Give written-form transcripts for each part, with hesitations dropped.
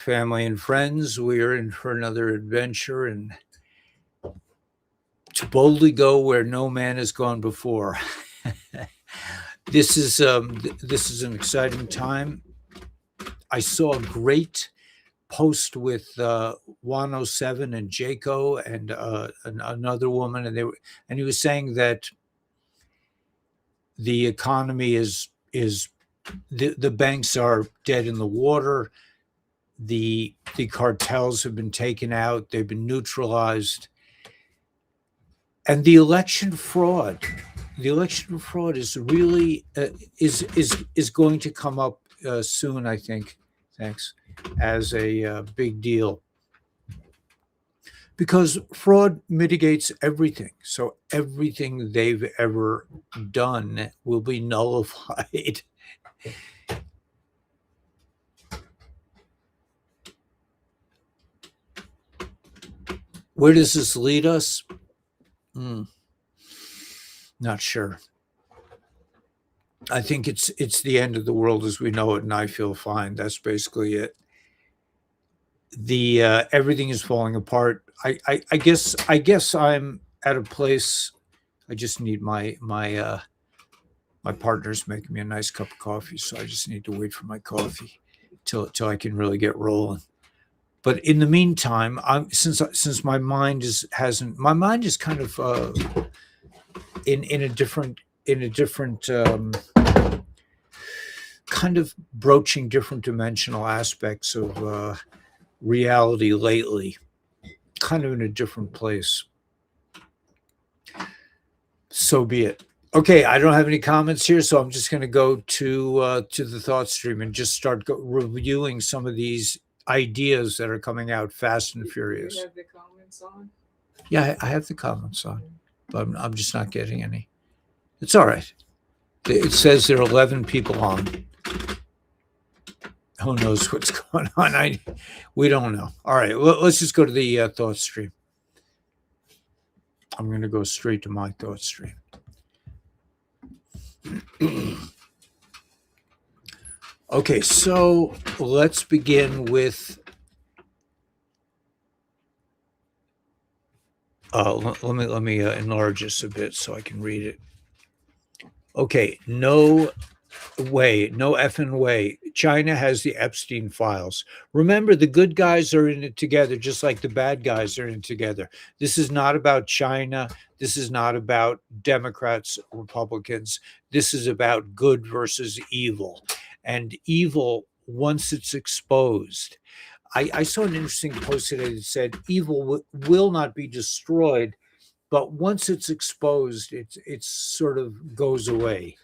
Family and friends, we are in for another adventure and to boldly go where no man has gone before. This is an exciting time. I saw a great post with 107 and Jaco and another woman, and he was saying that the economy is the banks are dead in the water. The cartels have been taken out. They've been neutralized. And the election fraud is really is going to come up soon, I think. Thanks, as a big deal, because fraud mitigates everything. So everything they've ever done will be nullified. Where does this lead us? Hmm, not sure. I think it's the end of the world as we know it, and I feel fine. That's basically it. The Everything is falling apart. I guess I'm at a place. I just need my partner's making me a nice cup of coffee, so I just need to wait for my coffee till I can really get rolling. But in the meantime, since my mind is kind of in a different kind of broaching different dimensional aspects of reality lately, kind of in a different place. So be it. Okay, I don't have any comments here, so I'm just going to go to the thought stream and just start reviewing some of these ideas that are coming out fast and furious. You have the comments on? Yeah, I have the comments on, but I'm just not getting any. It's all right. It says there are 11 people on. Who knows what's going on? We don't know. All right, let's just go to the thought stream. I'm going to go straight to my thought stream. Okay, so let's begin with. Let me enlarge this a bit so I can read it. Okay, no effing way. China has the Epstein files. Remember, the good guys are in it together, just like the bad guys are in it together. This is not about China. This is not about Democrats, Republicans. This is about good versus evil. And evil, once it's exposed, I saw an interesting post today that said evil will not be destroyed, but once it's exposed, it sort of goes away.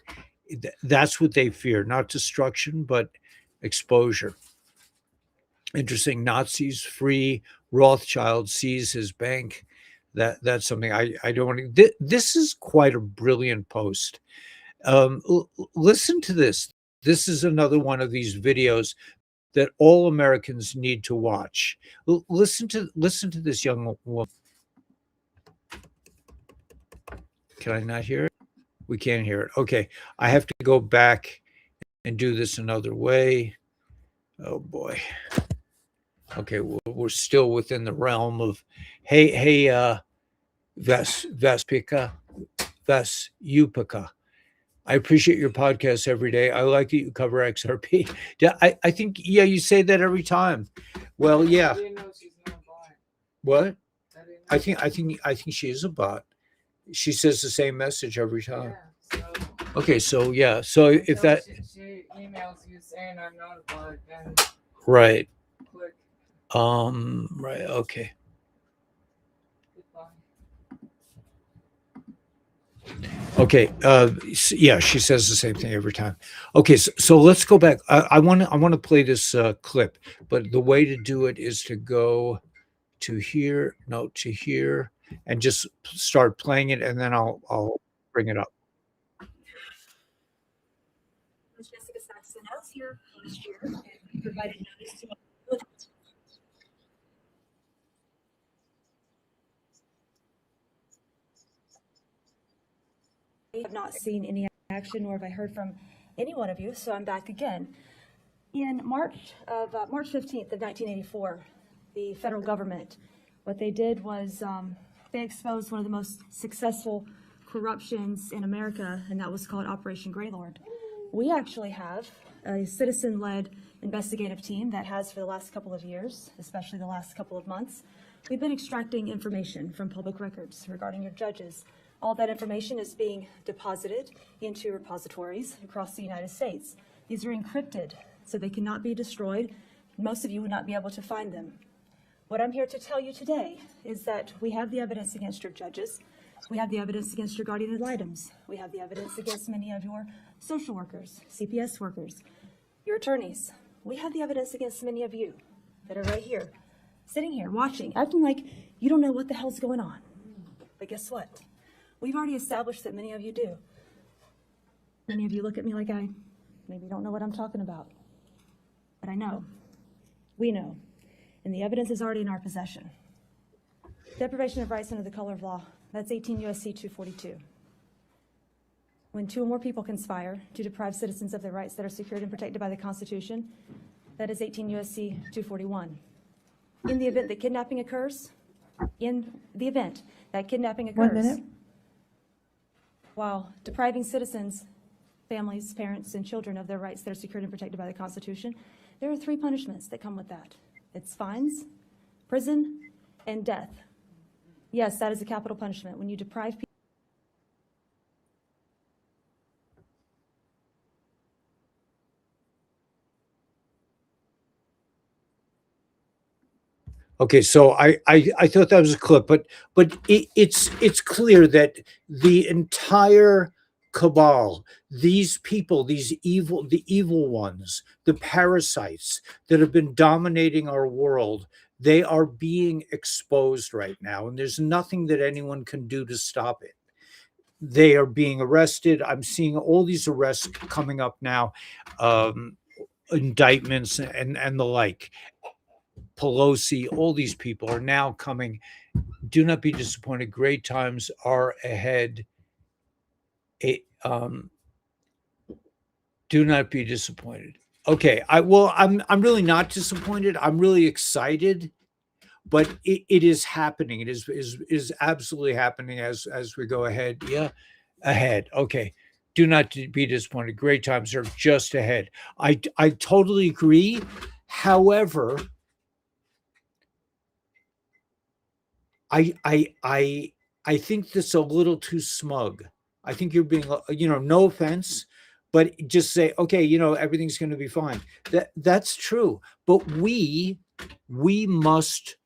That's what they fear, not destruction, but exposure. Interesting. Nazis free. Rothschild sees his bank. That's something I don't want to. This is quite a brilliant post. Listen to this. This is another one of these videos that all Americans need to watch. Listen to this young woman. Can I not hear it? We can't hear it. Okay, I have to go back and do this another way. Oh boy. Okay, we're still within the realm of hey Vespika Upika. I appreciate your podcast every day. I like that you cover XRP. Yeah, I think you say that every time. Well, yeah. I didn't know she's not a bot. What? I didn't know. I think she is a bot. She says the same message every time. Yeah, so Okay, so yeah. So if that she emails you saying I'm not a bot, then right. click Right, okay. goodbye. Okay. Yeah, she says the same thing every time. Okay, so let's go back. I want to play this clip, but the way to do it is to go to here, no, to here, and just start playing it, and then I'll bring it up. Jessica Saxon House here last year and provided notice to I have not seen any action, nor have I heard from any one of you, so I'm back again. In March 15th of 1984, the federal government, what they did was they exposed one of the most successful corruptions in America, and that was called Operation Greylord. We actually have a citizen-led investigative team that has for the last couple of years, especially the last couple of months. We've been extracting information from public records regarding your judges. All that information is being deposited into repositories across the United States. These are encrypted, so they cannot be destroyed. Most of you would not be able to find them. What I'm here to tell you today is that we have the evidence against your judges. We have the evidence against your guardian ad litems. We have the evidence against many of your social workers, CPS workers, your attorneys. We have the evidence against many of you that are right here, sitting here, watching, acting like you don't know what the hell's going on. But guess what? We've already established that many of you do. Many of you look at me like I maybe don't know what I'm talking about. But I know. We know. And the evidence is already in our possession. Deprivation of rights under the color of law. That's 18 U.S.C. 242. When two or more people conspire to deprive citizens of their rights that are secured and protected by the Constitution, that is 18 U.S.C. 241. In the event that kidnapping occurs, while depriving citizens, families, parents, and children of their rights that are secured and protected by the Constitution, there are 3 punishments that come with that. It's fines, prison, and death. Yes, that is a capital punishment. When you deprive people. Okay, so I thought that was a clip, but it's clear that the entire cabal, these people, the evil ones, the parasites that have been dominating our world, they are being exposed right now, and there's nothing that anyone can do to stop it. They are being arrested. I'm seeing all these arrests coming up now, indictments and the like. Pelosi, all these people are now coming. Do not be disappointed. Great times are ahead. Do not be disappointed. Okay, I'm really not disappointed. I'm really excited, but it is happening. It is absolutely happening as we go ahead. Yeah, ahead. Okay. Do not be disappointed. Great times are just ahead. I totally agree. However, I think that's a little too smug. I think you're being, no offense, but just say, okay, everything's going to be fine. That's true. But we must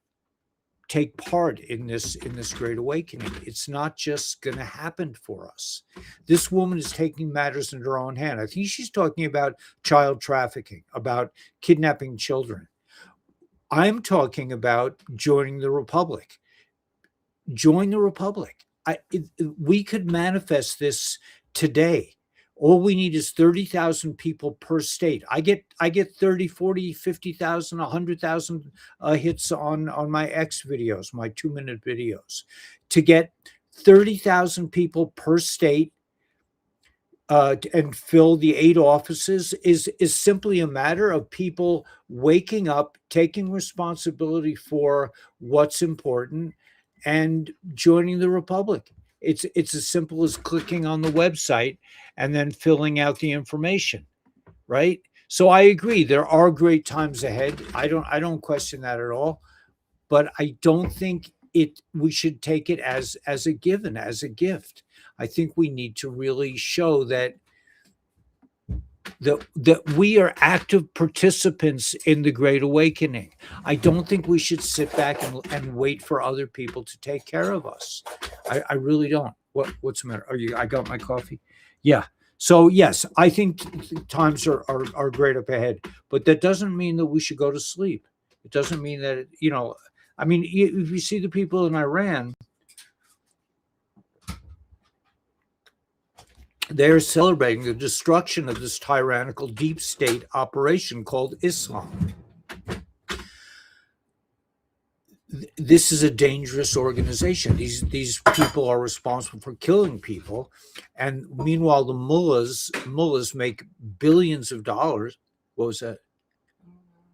take part in this great awakening. It's not just going to happen for us. This woman is taking matters into her own hand. I think she's talking about child trafficking, about kidnapping children. I'm talking about joining the Republic. Join the Republic. We could manifest this today. All we need is 30,000 people per state. I get 30, 40, 50,000, 100,000 hits on my X videos, my 2-minute videos. To get 30,000 people per state and fill the 8 offices is simply a matter of people waking up, taking responsibility for what's important, and joining the Republic. It's as simple as clicking on the website and then filling out the information, right? So I agree, there are great times ahead. I don't question that at all, but I don't think we should take it as a given, as a gift. I think we need to really show that we are active participants in the Great Awakening. I don't think we should sit back and wait for other people to take care of us. I really don't. What's the matter? I got my coffee? Yeah. So yes, I think times are great up ahead, but that doesn't mean that we should go to sleep. It doesn't mean that, if you see the people in Iran, they're celebrating the destruction of this tyrannical deep state operation called Islam. This is a dangerous organization. These people are responsible for killing people, and meanwhile the mullahs make billions of dollars. What was that?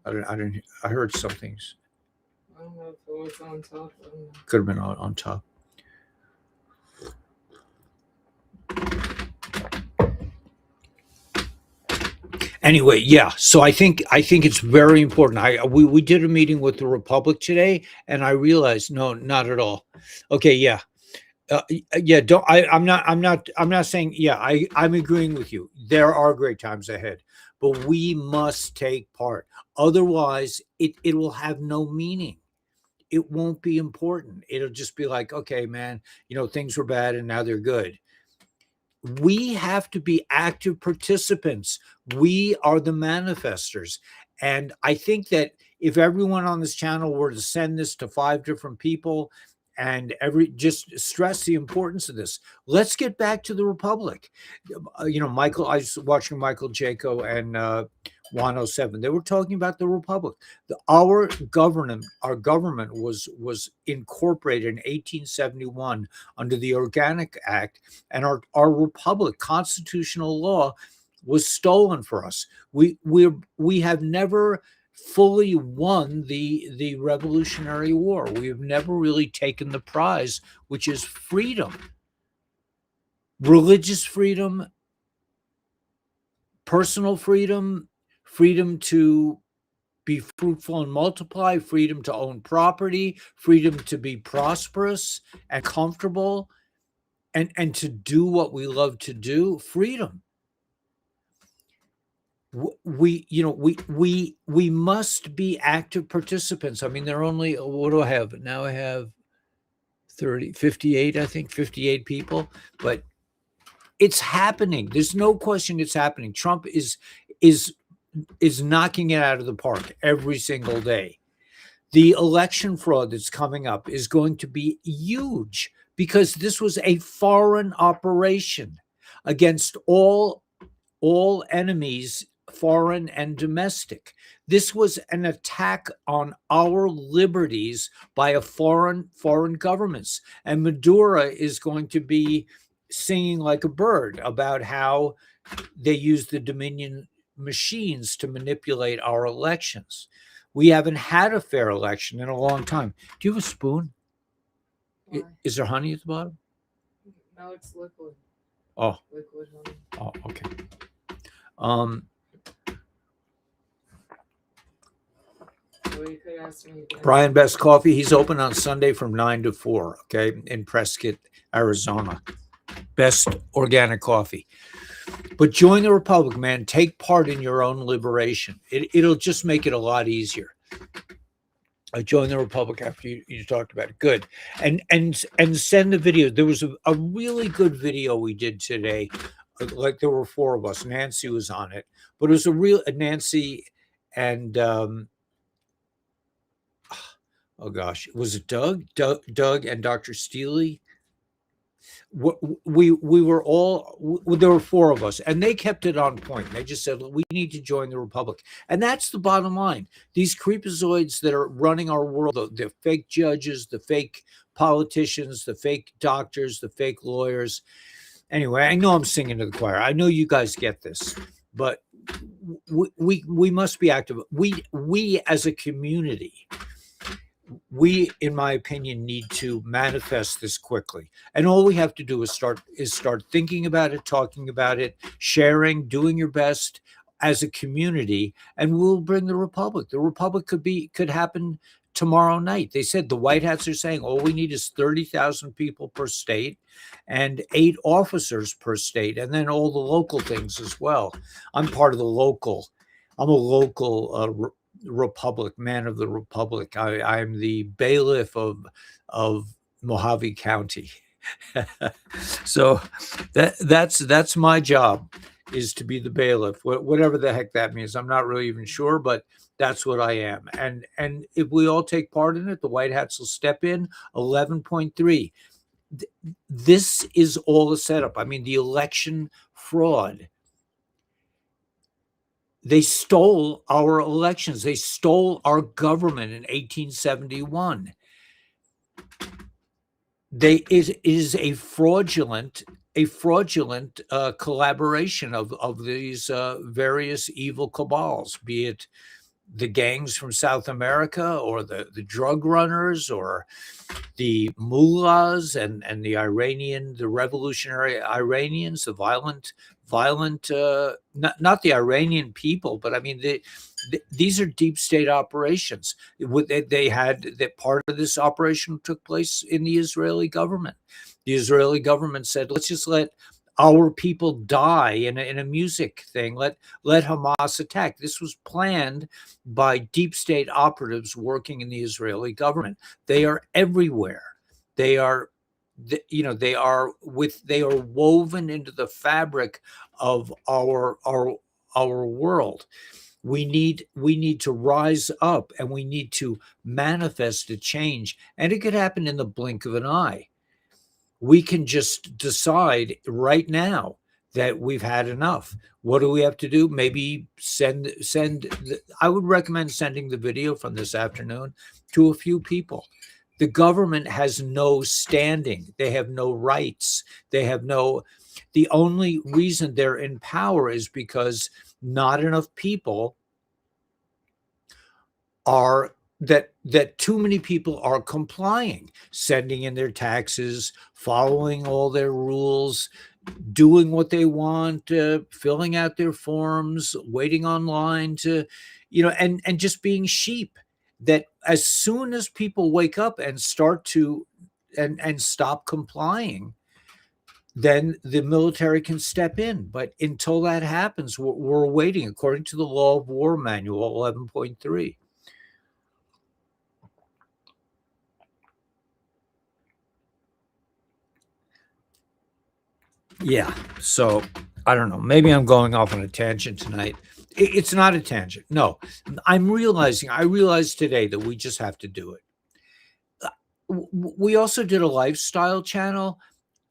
I heard some things. I don't know if it was on top. I don't know. Could have been on top. Anyway, yeah. So I think it's very important. We did a meeting with the Republic today, and I realized no, not at all. Okay, yeah. Yeah, don't I'm not saying yeah, I'm agreeing with you. There are great times ahead, but we must take part. Otherwise, it will have no meaning. It won't be important. It'll just be like, okay, man, things were bad and now they're good. We have to be active participants. We are the manifestors. And I think that if everyone on this channel were to send this to 5 different people and just stress the importance of this, let's get back to the Republic. Michael, I was watching Michael Jaco and 107. They were talking about the Republic. Our government was incorporated in 1871 under the Organic Act, and our Republic, constitutional law, was stolen for us. We have never fully won the Revolutionary War. We have never really taken the prize, which is freedom, religious freedom, personal freedom, freedom to be fruitful and multiply, freedom to own property, freedom to be prosperous and comfortable, and to do what we love to do. Freedom. We must be active participants. I mean, there are only, what do I have now? I have 58, I think 58 people, but it's happening. There's no question it's happening. Trump is knocking it out of the park every single day. The election fraud that's coming up is going to be huge because this was a foreign operation against all enemies, foreign and domestic. This was an attack on our liberties by a foreign governments. And Maduro is going to be singing like a bird about how they use the Dominion machines to manipulate our elections. We haven't had a fair election in a long time. Do you have a spoon? Why? Is there honey at the bottom? No, it's liquid. Oh, Liquid honey. oh, okay. Well, you could ask me again. Brian Best Coffee, he's open on Sunday from 9 to 4, okay, in Prescott, Arizona. Best organic coffee. But join the Republic, man. Take part in your own liberation. It'll just make it a lot easier. Join the Republic after you talked about it. Good. And send the video. There was a really good video we did today. Like there were 4 of us. Nancy was on it. But it was a real Nancy and oh gosh, was it Doug? Doug and Dr. Steely? We were all, there were 4 of us, and they kept it on point. They just said, we need to join the Republic. And that's the bottom line. These creepazoids that are running our world, the fake judges, the fake politicians, the fake doctors, the fake lawyers. Anyway, I know I'm singing to the choir. I know you guys get this, but we must be active. We as a community, we, in my opinion, need to manifest this quickly. And all we have to do is start thinking about it, talking about it, sharing, doing your best as a community, and we'll bring the Republic. The Republic could happen tomorrow night. They said the White Hats are saying all we need is 30,000 people per state and 8 officers per state, and then all the local things as well. I'm a local Republic, man of the Republic. I'm the bailiff of Mojave County. So that's my job, is to be the bailiff, whatever the heck that means. I'm not really even sure, but that's what I am. And if we all take part in it, the White Hats will step in. 11.3. This is all a setup. I mean, the election fraud. They stole our elections. They stole our government in 1871. It is a fraudulent collaboration of these various evil cabals, be it the gangs from South America, or the drug runners, or the mullahs and the revolutionary Iranians, the violent, not the Iranian people, but I mean, these are deep state operations. They had that part of this operation took place in the Israeli government. The Israeli government said, let's just let our people die in a music thing. Let Hamas attack. This was planned by deep state operatives working in the Israeli government. They are everywhere. They are, they are woven into the fabric of our world. We need to rise up, and we need to manifest a change, and it could happen in the blink of an eye. We can just decide right now that we've had enough. What do we have to do? Maybe I would recommend sending the video from this afternoon to a few people. The government has no standing. They have no rights. The only reason they're in power is because not enough people are that too many people are complying, sending in their taxes, following all their rules, doing what they want, filling out their forms, waiting online to, and just being sheep. That as soon as people wake up and start to and stop complying, then the military can step in. But until that happens, we're waiting, according to the Law of War Manual 11.3. Yeah. So I don't know. Maybe I'm going off on a tangent tonight. It's not a tangent. No, I realized today that we just have to do it. We also did a lifestyle channel,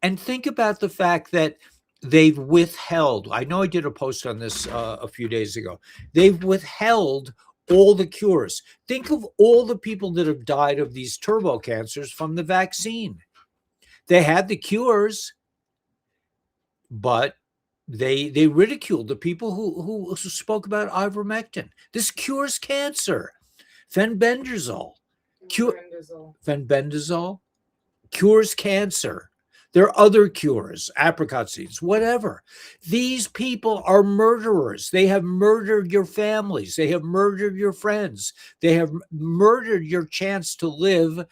and think about the fact that they've withheld. I know I did a post on this a few days ago. They've withheld all the cures. Think of all the people that have died of these turbo cancers from the vaccine. They had the cures, but they ridiculed the people who spoke about ivermectin. This cures cancer. Fenbendazole cures cancer. There are other cures, apricot seeds, whatever. These people are murderers. They have murdered your families. They have murdered your friends. They have murdered your chance to live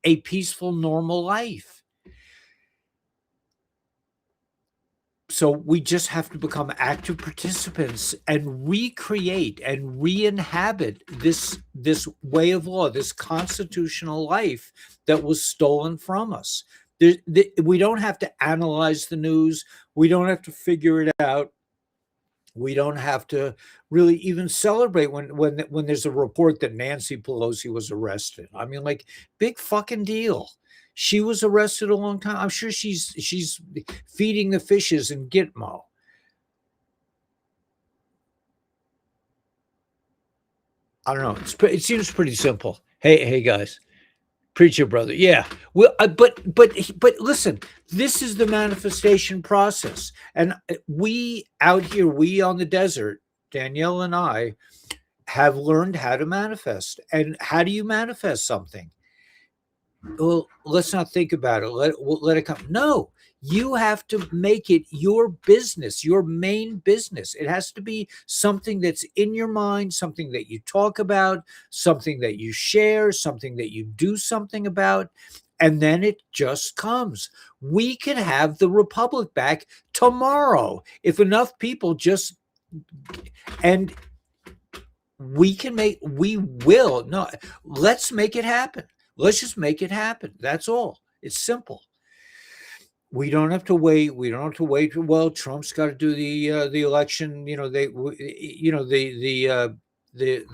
a peaceful, normal life. So we just have to become active participants and recreate and re-inhabit this way of law, this constitutional life that was stolen from us. We don't have to analyze the news. We don't have to figure it out. We don't have to really even celebrate when there's a report that Nancy Pelosi was arrested. I mean, like, big fucking deal. She was arrested a long time. I'm sure she's feeding the fishes in Gitmo. I don't know. It seems pretty simple. Hey guys, preacher brother. Yeah. Well, but listen. This is the manifestation process, and we out here, we on the desert, Danielle and I, have learned how to manifest. And how do you manifest something? Well, let's not think about it. Let it come. No, you have to make it your business, your main business. It has to be something that's in your mind, something that you talk about, something that you share, something that you do something about, and then it just comes. We can have the republic back tomorrow if enough people just, and we will. No, let's make it happen. Let's just make it happen. That's all. It's simple. We don't have to wait. Well, Trump's got to do the election. The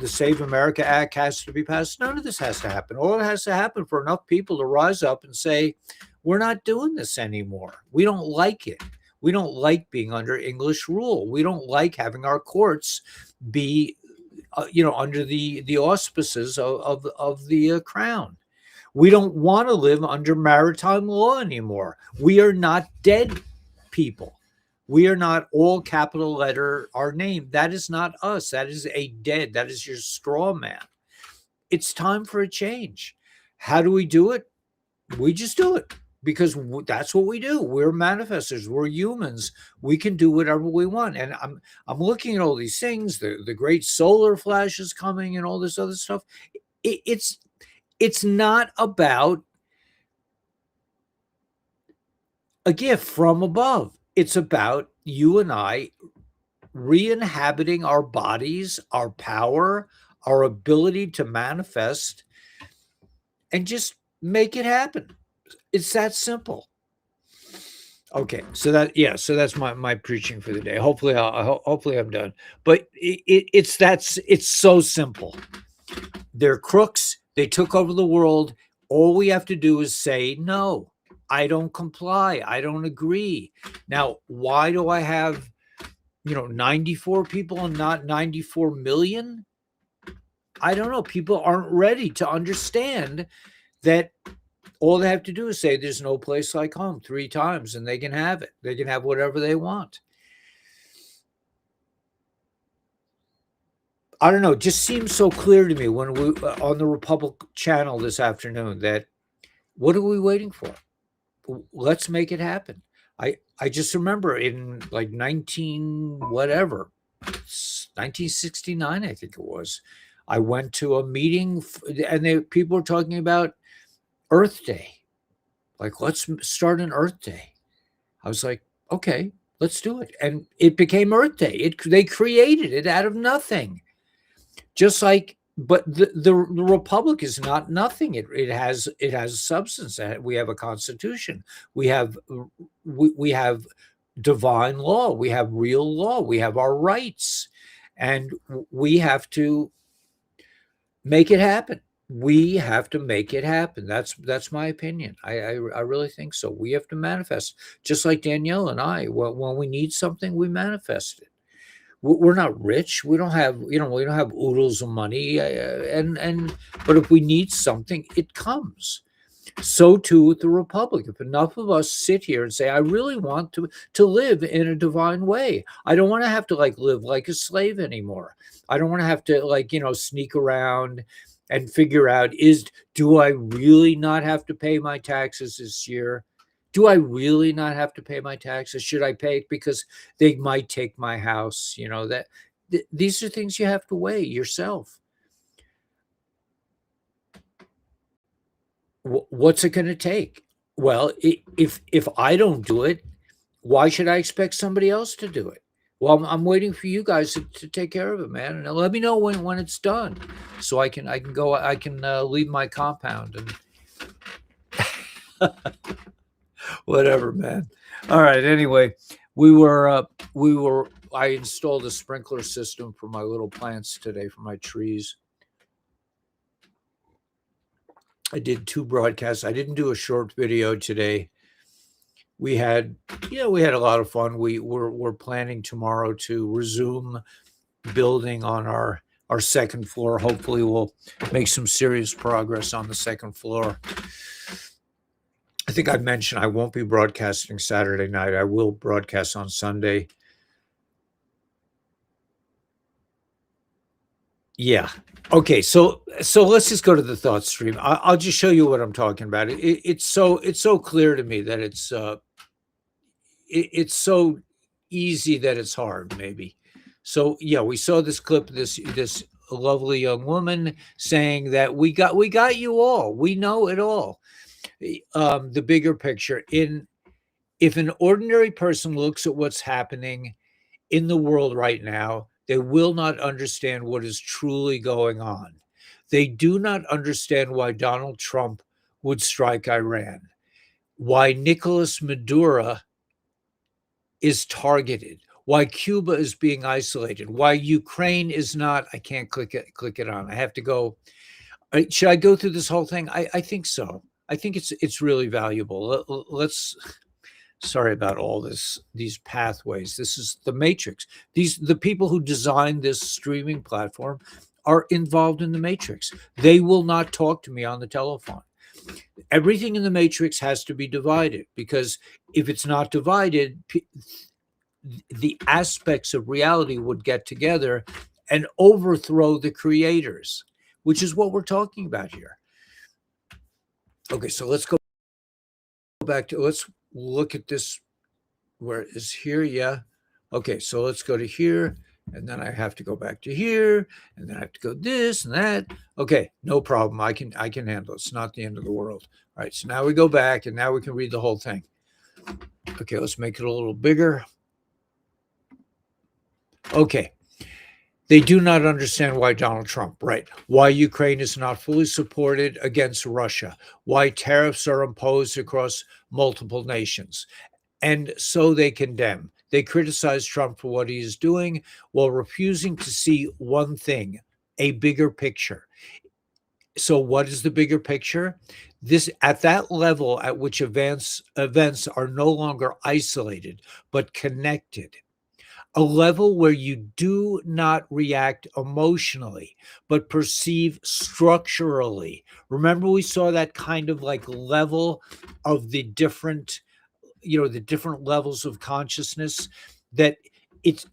Save America Act has to be passed. None of this has to happen. All it has to happen for enough people to rise up and say, we're not doing this anymore. We don't like it. We don't like being under English rule. We don't like having our courts be, under the auspices of the crown. We don't want to live under maritime law anymore. We are not dead people. We are not all capital letter our name. That is not us. That is that is your straw man. It's time for a change. How do we do it? We just do it because that's what we do. We're manifestors. We're humans. We can do whatever we want. And I'm looking at all these things, the great solar flashes coming and all this other stuff. It's not about a gift from above. It's about you and I re-inhabiting our bodies, our power, our ability to manifest, and just make it happen. It's that simple. Okay, so that's my preaching for the day. Hopefully I'm done. But it's so simple. They're crooks. They took over the world. All we have to do is say no. I don't comply. I don't agree. Now, why do I have 94 people and not 94 million? I don't know. People aren't ready to understand that all they have to do is say there's no place like home 3 times and they can have it. They can have whatever they want. I don't know. It just seems so clear to me when we on the Republic channel this afternoon that what are we waiting for? Let's make it happen. I just remember in like 1969, I think it was, I went to a meeting and people were talking about Earth Day. Like, let's start an Earth Day. I was like, okay, let's do it. And it became Earth Day. They created it out of nothing. Just like, but the Republic is not nothing. It has substance. We have a constitution. We have divine law. We have real law. We have our rights, and we have to make it happen. We have to make it happen. That's my opinion. I really think so. We have to manifest, just like Danielle and I. When we need something, we manifest it. We're not rich. We don't have, we don't have oodles of money. But if we need something, it comes. So too with the Republic. If enough of us sit here and say, I really want to live in a divine way. I don't want to have to live like a slave anymore. I don't want to have to sneak around and figure out, do I really not have to pay my taxes this year? Do I really not have to pay my taxes? Should I pay it because they might take my house? These are things you have to weigh yourself. What's it going to take? Well, if I don't do it, why should I expect somebody else to do it? Well, I'm waiting for you guys to take care of it, man. And let me know when it's done, so I can go. I can leave my compound and whatever, man. All right. Anyway, I installed a sprinkler system for my little plants today for my trees. I did 2 broadcasts. I didn't do a short video today. We had a lot of fun. We're planning tomorrow to resume building on our second floor. Hopefully we'll make some serious progress on the second floor. I think I mentioned I won't be broadcasting Saturday night. I will broadcast on Sunday. Yeah. Okay. So let's just go to the thought stream. I'll just show you what I'm talking about. It's so clear to me that it's so easy that it's hard, maybe. So yeah, we saw this clip, this lovely young woman saying that we got you all. We know it all. The bigger picture, if an ordinary person looks at what's happening in the world right now, they will not understand what is truly going on. They do not understand why Donald Trump would strike Iran, why Nicolas Maduro is targeted, why Cuba is being isolated, why Ukraine is not. I can't click it on. I have to go. Should I go through this whole thing? I think so. I think it's really valuable. Let's. Sorry about all these pathways. This is the matrix. The people who designed this streaming platform are involved in the matrix. They will not talk to me on the telephone. Everything in the matrix has to be divided, because if it's not divided, the aspects of reality would get together and overthrow the creators, which is what we're talking about here. Okay, so let's go back to, let's look at this where it is here. Yeah. Okay, so let's go to here, and then I have to go back to here, and then I have to go this and that. Okay, no problem. I can handle it. It's not the end of the world. All right, so now we go back, and now we can read the whole thing. Okay, let's make it a little bigger. Okay. They do not understand why Donald Trump, right? Why Ukraine is not fully supported against Russia, why tariffs are imposed across multiple nations. And so they condemn. They criticize Trump for what he is doing while refusing to see one thing, a bigger picture. So what is the bigger picture? This, at that level at which events are no longer isolated, but connected. A level where you do not react emotionally, but perceive structurally. Remember, we saw that kind of like level of the different, the different levels of consciousness, that it's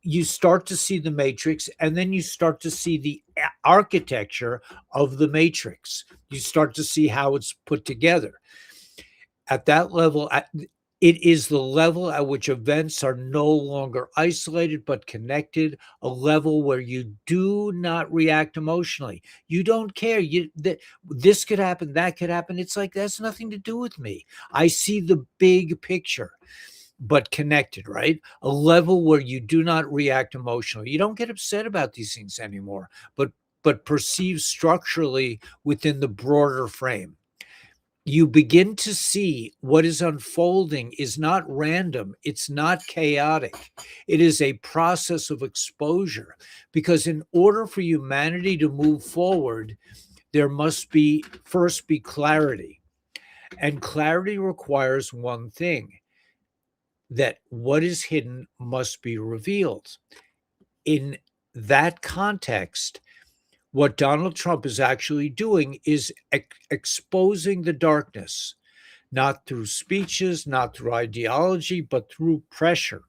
you start to see the matrix, and then you start to see the architecture of the matrix. You start to see how it's put together. At that level, it is the level at which events are no longer isolated but connected, a level where you do not react emotionally. You don't care. This could happen, that could happen. It's like, that's nothing to do with me. I see the big picture, but connected, right? A level where you do not react emotionally. You don't get upset about these things anymore, but perceive structurally within the broader frame. You begin to see what is unfolding is not random. It's not chaotic. It is a process of exposure, because in order for humanity to move forward, there must first be clarity. And clarity requires one thing, that what is hidden must be revealed. In that context, what Donald Trump is actually doing is exposing the darkness, not through speeches, not through ideology, but through pressure.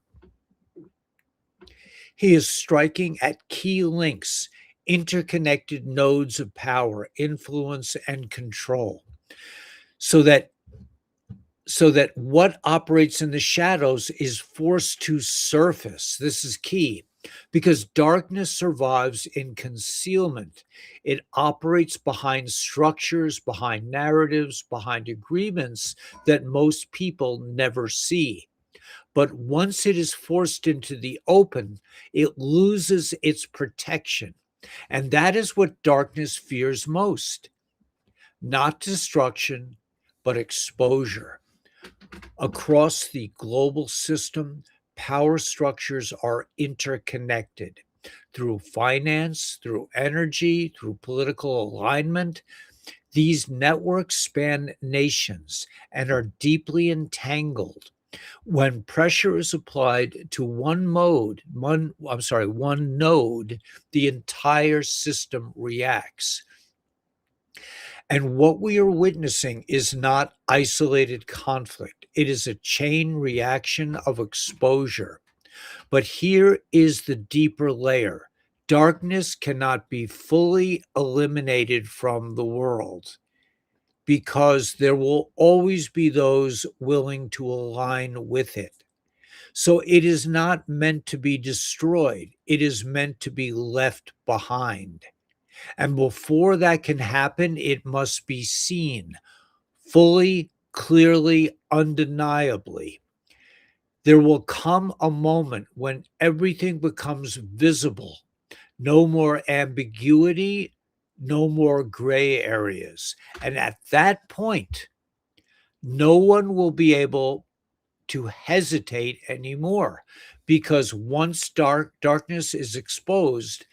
He is striking at key links, interconnected nodes of power, influence, and control, so that what operates in the shadows is forced to surface. This is key, because darkness survives in concealment. It operates behind structures, behind narratives, behind agreements that most people never see. But once it is forced into the open, it loses its protection. And that is what darkness fears most. Not destruction, but exposure. Across the global system, power structures are interconnected through finance, through energy, through political alignment. These networks span nations and are deeply entangled. When pressure is applied to one node, the entire system reacts. And what we are witnessing is not isolated conflict. It is a chain reaction of exposure. But here is the deeper layer. Darkness cannot be fully eliminated from the world, because there will always be those willing to align with it. So it is not meant to be destroyed. It is meant to be left behind. And before that can happen, it must be seen fully, clearly, undeniably. There will come a moment when everything becomes visible. No more ambiguity, no more gray areas. And at that point, no one will be able to hesitate anymore, because once darkness is exposed,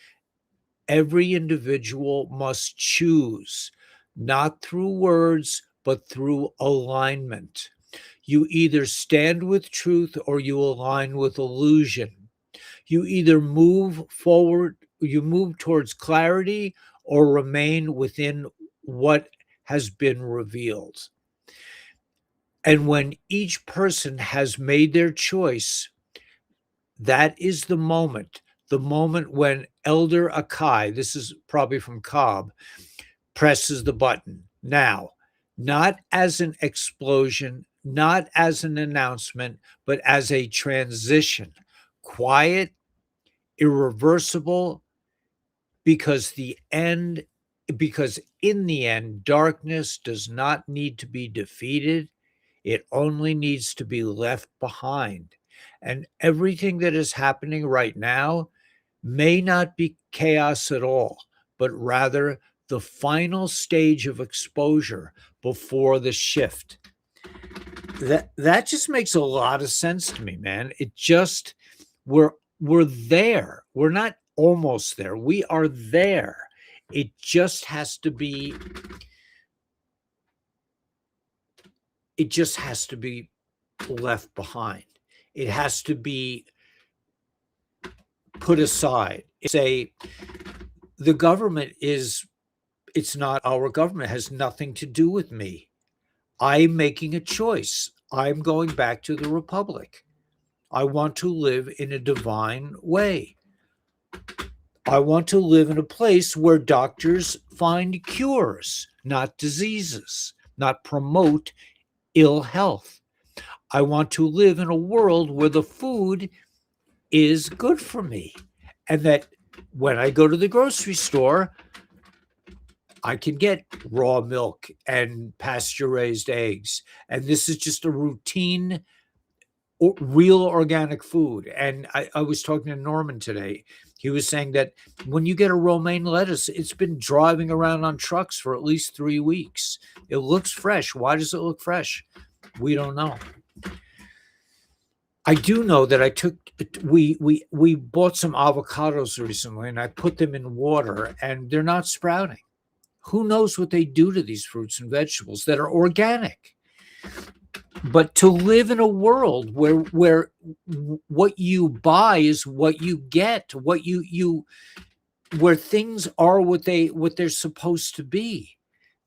every individual must choose, not through words, but through alignment. You either stand with truth or you align with illusion. You either move forward, you move towards clarity, or remain within what has been revealed. And when each person has made their choice, That is the moment when Elder Akai, this is probably from Cobb, presses the button. Now, not as an explosion, not as an announcement, but as a transition. Quiet, irreversible, because in the end, darkness does not need to be defeated. It only needs to be left behind. And everything that is happening right now may not be chaos at all, but rather the final stage of exposure before the shift. That just makes a lot of sense to me, man. It just, we're there. We're not almost there. We are there. It just has to be left behind. It has to be put aside. The government it's not our government. It has nothing to do with me. I'm making a choice. I'm going back to the Republic. I want to live in a divine way. I want to live in a place where doctors find cures, not diseases, not promote ill health. I want to live in a world where the food is good for me, and that when I go to the grocery store, I can get raw milk and pasture-raised eggs. And this is just a routine, real organic food. And I was talking to Norman today. He was saying that when you get a romaine lettuce, it's been driving around on trucks for at least 3 weeks. It looks fresh. Why does it look fresh? We don't know. I do know that we bought some avocados recently, and I put them in water, and they're not sprouting. Who knows what they do to these fruits and vegetables that are organic? But to live in a world where what you buy is what you get, where things are what they're supposed to be.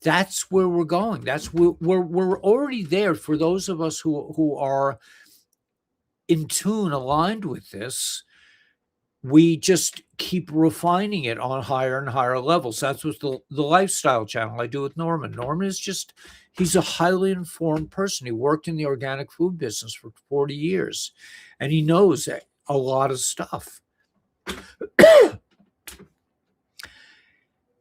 That's where we're going. That's where we're already there. For those of us who are in tune, aligned with this, we just keep refining it on higher and higher levels. That's what the lifestyle channel I do with Norman. Norman is he's a highly informed person. He worked in the organic food business for 40 years, and he knows a lot of stuff.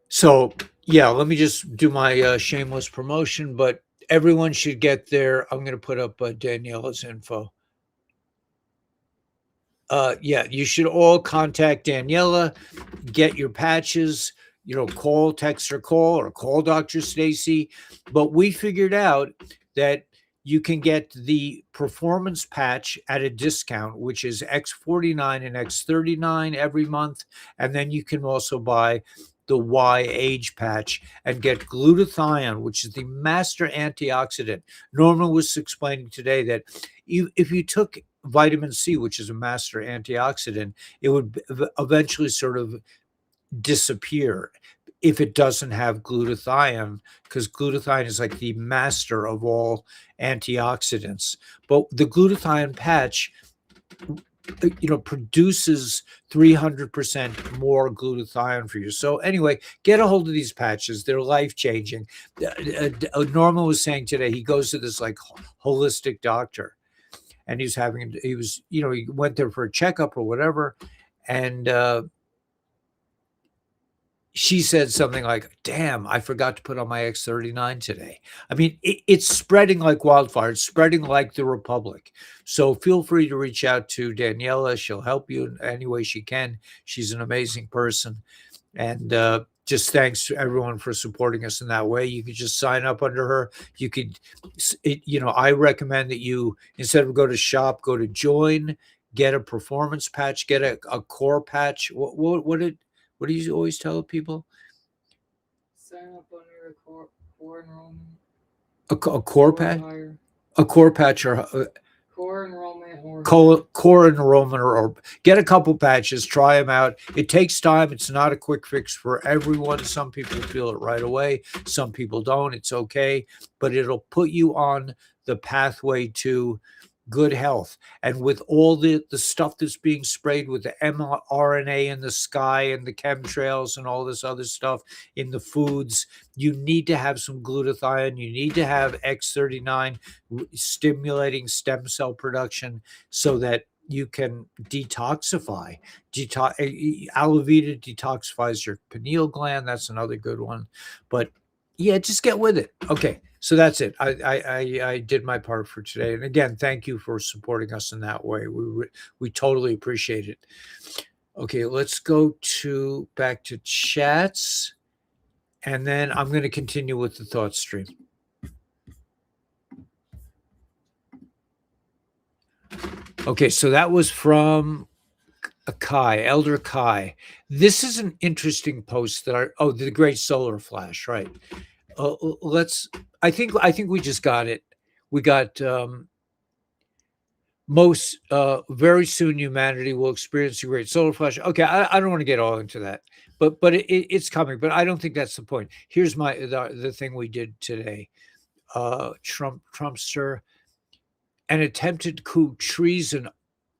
So, yeah, let me just do my shameless promotion, but everyone should get there. I'm going to put up Daniela's info. Yeah, you should all contact Daniela, get your patches, call, text or call Dr. Stacy. But we figured out that you can get the performance patch at a discount, which is X49 and X39 every month. And then you can also buy the Y age patch and get glutathione, which is the master antioxidant. Norman was explaining today that if you took vitamin C, which is a master antioxidant, it would eventually sort of disappear if it doesn't have glutathione, because glutathione is like the master of all antioxidants. But the glutathione patch, produces 300% more glutathione for you. So anyway, get a hold of these patches. They're life-changing. Norman was saying today, he goes to this like holistic doctor, and he went there for a checkup or whatever. And she said something like, damn, I forgot to put on my X39 today. I mean, it's spreading like wildfire. It's spreading like the Republic. So feel free to reach out to Daniela. She'll help you in any way she can. She's an amazing person. And just thanks to everyone for supporting us in that way. You could just sign up under her. You could, I recommend that you, instead of go to shop, go to join, get a performance patch, get a core patch. What do you always tell people? Sign up under a core enrollment. A core patch? Higher. A core patch or Core enrollment or core enrollment or get a couple patches, try them out. It takes time. It's not a quick fix for everyone. Some people feel it right away. Some people don't. It's okay. But it'll put you on the pathway to good health. And with all the stuff that's being sprayed with the mRNA in the sky and the chemtrails and all this other stuff in the foods, you need to have some glutathione. You need to have X39 stimulating stem cell production so that you can detoxify. Aloe Vera detoxifies your pineal gland. That's another good one. But yeah, just get with it. Okay, so that's it. I did my part for today, and again, thank you for supporting us in that way. We totally appreciate it. Okay, let's go back to chats, and then I'm going to continue with the thought stream. Okay, so that was from Kai, Elder Kai. This is an interesting post that the great solar flash, right? I think we just got it. We got very soon humanity will experience a great solar flash. Okay, I don't want to get all into that, but it's coming. But I don't think that's the point. Here's the thing we did today. Trumpster, an attempted coup treason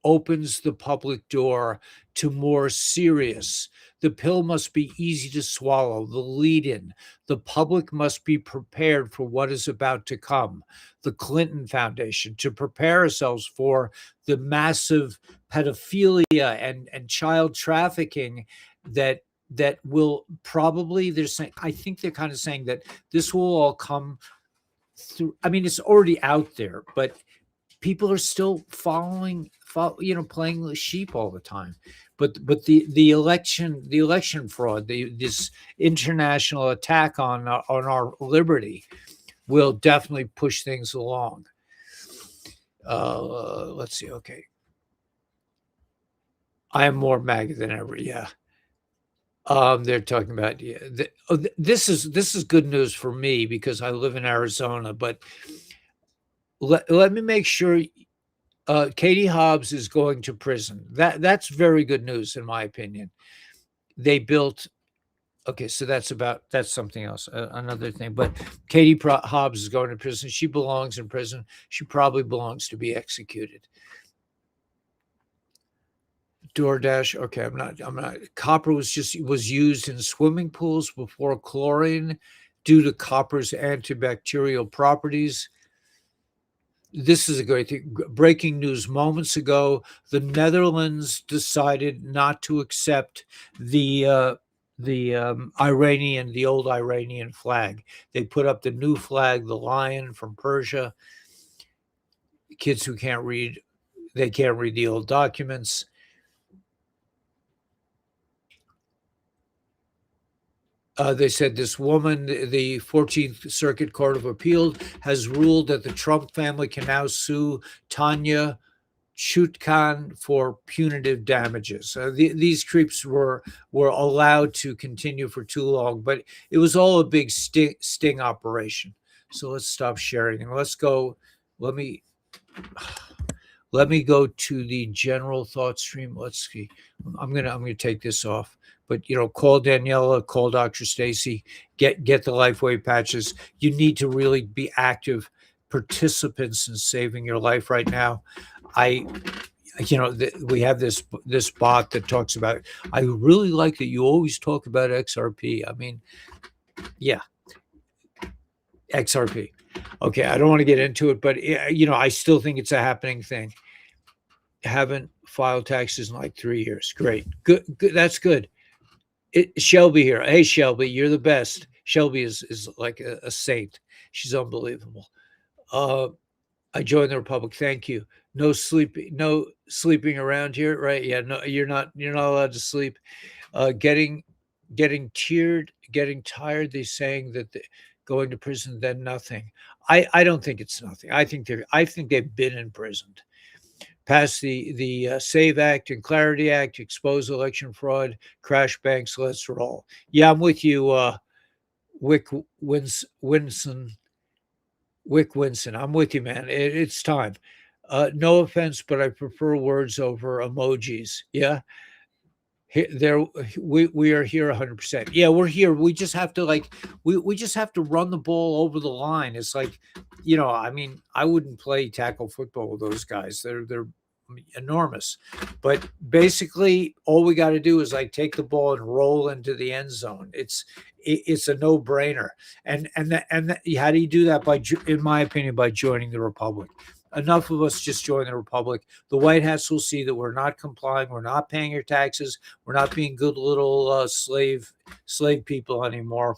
opens the public door to more serious. The pill must be easy to swallow, the lead-in. The public must be prepared for what is about to come. The Clinton Foundation, to prepare ourselves for the massive pedophilia and child trafficking that will probably, I think they're kind of saying that this will all come through. I mean, it's already out there, but people are still playing the sheep all the time. But the election fraud, this international attack on our liberty, will definitely push things along. Let's see. Okay, I am more MAGA than ever. Yeah. They're talking about this is good news for me because I live in Arizona, but let me make sure Katie Hobbs is going to prison. That's very good news in my opinion. They built okay, so that's something else, another thing. But Katie Hobbs is going to prison. She belongs in prison. She probably belongs to be executed. DoorDash. Okay, I'm not. Copper was used in swimming pools before chlorine due to copper's antibacterial properties. This is a great thing. Breaking news moments ago, the Netherlands decided not to accept the old Iranian flag. They put up the new flag, the lion from Persia. Kids who can't read, they can't read the old documents. They said this woman, the 14th Circuit Court of Appeal, has ruled that the Trump family can now sue Tanya Chutkan for punitive damages. These creeps were allowed to continue for too long, but it was all a big sting operation. So let's stop sharing and let's go. Let me go to the general thought stream. Let's see. I'm gonna take this off. But call Daniela, call Dr. Stacy, get the LifeWave patches. You need to really be active participants in saving your life right now. We have this bot that talks about. I really like that you always talk about XRP. I mean, yeah, XRP. Okay, I don't want to get into it, but I still think it's a happening thing. Haven't filed taxes in like 3 years. Great, good. That's good. Shelby here. Hey, Shelby, you're the best. Shelby is like a saint. She's unbelievable. I joined the Republic. Thank you. No sleeping around here, right? Yeah, no, you're not allowed to sleep. Getting tired. They're saying that going to prison, then nothing. I don't think it's nothing. I think they've been imprisoned. Pass the SAVE Act and Clarity Act, expose election fraud, crash banks, let's roll. Yeah, I'm with you, Wick Winson. I'm with you, man. It's time. No offense, but I prefer words over emojis. Yeah. There, we are here 100%. Yeah, we're here. We just have to we just have to run the ball over the line. It's like, I mean, I wouldn't play tackle football with those guys. They're enormous. But basically, all we got to do is take the ball and roll into the end zone. It's a no brainer. How do you do that? In my opinion, by joining the Republic. Enough of us just join the Republic. The White Hats will see that we're not complying. We're not paying your taxes. We're not being good little slave people anymore.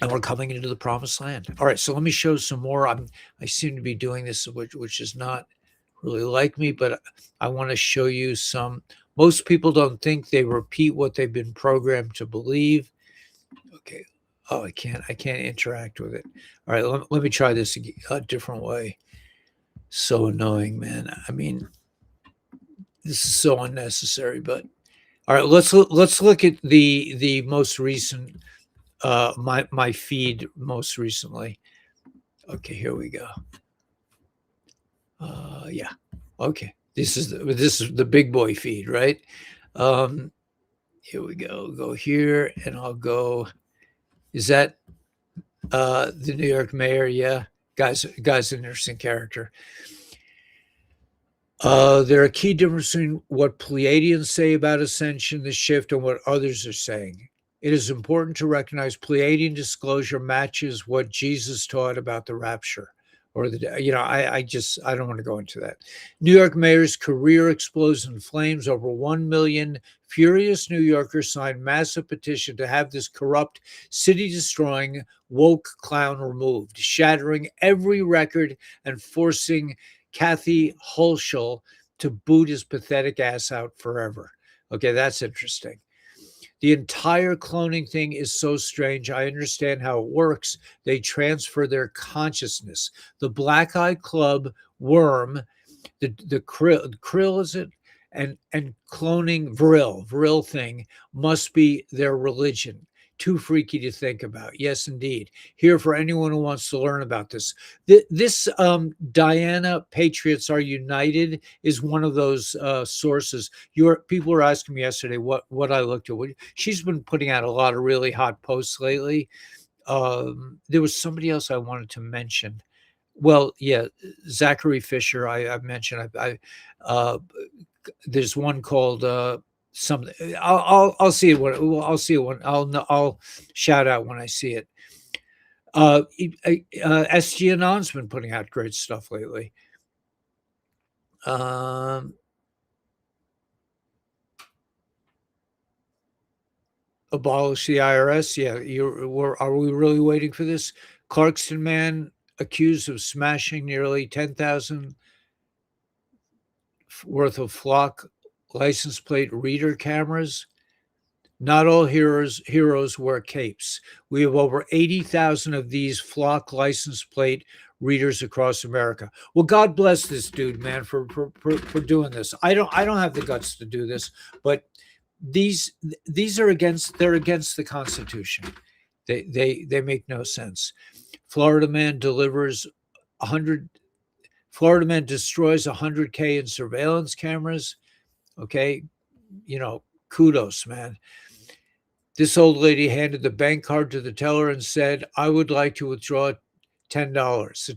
And we're coming into the promised land. All right, so let me show some more. I seem to be doing this, which is not really like me, but I want to show you some. Most people don't think, they repeat what they've been programmed to believe. Okay. Oh, I can't interact with it. All right, let me try this a different way. So annoying, man. I mean, this is so unnecessary, but all right, let's look at the most recent my feed most recently. Okay, here we go. Yeah. Okay. This is the big boy feed, right? Here we go. Go here and I'll go. Is that the New York mayor? Yeah. Guy's an interesting character. There are key differences between what Pleiadians say about ascension, the shift, and what others are saying. It is important to recognize Pleiadian disclosure matches what Jesus taught about the rapture. Or I don't want to go into that. New York mayor's career explodes in flames. Over 1 million furious New Yorkers signed massive petition to have this corrupt, city-destroying, woke clown removed, shattering every record and forcing Kathy Hochul to boot his pathetic ass out forever. Okay, that's interesting. The entire cloning thing is so strange. I understand how it works. They transfer their consciousness. The Black Eye Club worm, the krill is it? And cloning Vril thing must be their religion. Too freaky to think about. Yes, indeed. Here for anyone who wants to learn about this. This Diana Patriots Are United is one of those sources. People were asking me yesterday what I looked at. She's been putting out a lot of really hot posts lately. There was somebody else I wanted to mention. Well, yeah, Zachary Fisher. I mentioned. There's one called. Something I'll see it when I'll see it when I'll shout out when I see it. SG Anon's been putting out great stuff lately. Abolish the IRS. Yeah, are we really waiting for this? Clarkston man accused of smashing nearly 10,000 worth of flock license plate reader cameras. Not all heroes wear capes. We have over 80,000 of these flock license plate readers across America. Well, God bless this dude, man, for doing this. I don't have the guts to do this, but these are against the Constitution. They make no sense. Florida man destroys 100K in surveillance cameras. Okay, kudos, man. This old lady handed the bank card to the teller and said, "I would like to withdraw $10."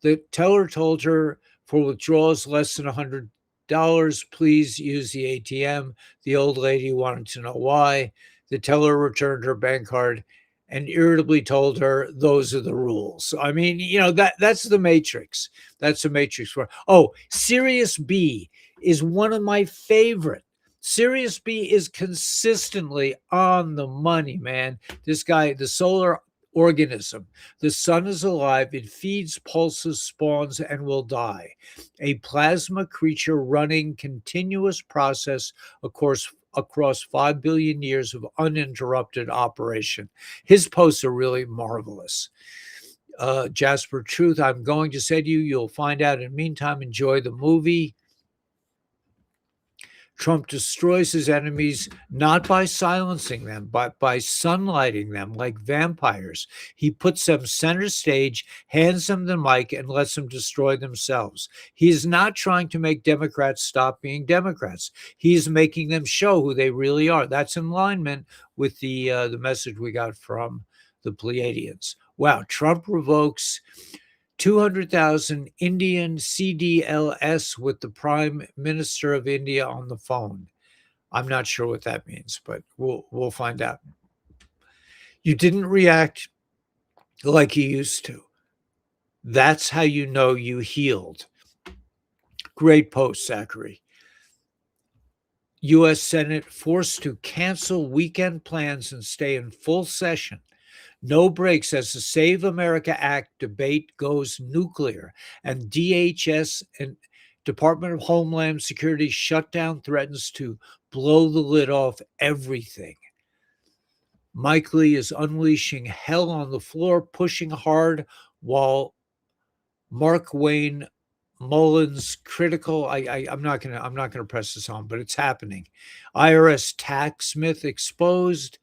The teller told her, for withdrawals less than $100, please use the ATM. The old lady wanted to know why. The teller returned her bank card and irritably told her, "Those are the rules." I mean, that's the Matrix. That's the Matrix. Sirius B is one of my favorite. Sirius B is consistently on the money, man. This guy, the solar organism. The sun is alive. It feeds, pulses, spawns, and will die. A plasma creature running continuous process across 5 billion years of uninterrupted operation. His posts are really marvelous. Jasper Truth, I'm going to say to you, you'll find out. In the meantime, enjoy the movie. Trump destroys his enemies not by silencing them, but by sunlighting them like vampires. He puts them center stage, hands them the mic, and lets them destroy themselves. He is not trying to make Democrats stop being Democrats. He is making them show who they really are. That's in alignment with the message we got from the Pleiadians. Wow, Trump revokes 200,000 Indian CDLS with the Prime Minister of India on the phone. I'm not sure what that means, but we'll find out. You didn't react like you used to. That's how you know you healed. Great post, Zachary. U.S. Senate forced to cancel weekend plans and stay in full session. No breaks as the Save America Act debate goes nuclear, and DHS and Department of Homeland Security shutdown threatens to blow the lid off everything. Mike Lee is unleashing hell on the floor, pushing hard, while Mark Wayne Mullins critical. I'm not gonna press this on, but it's happening. IRS tax myth exposed.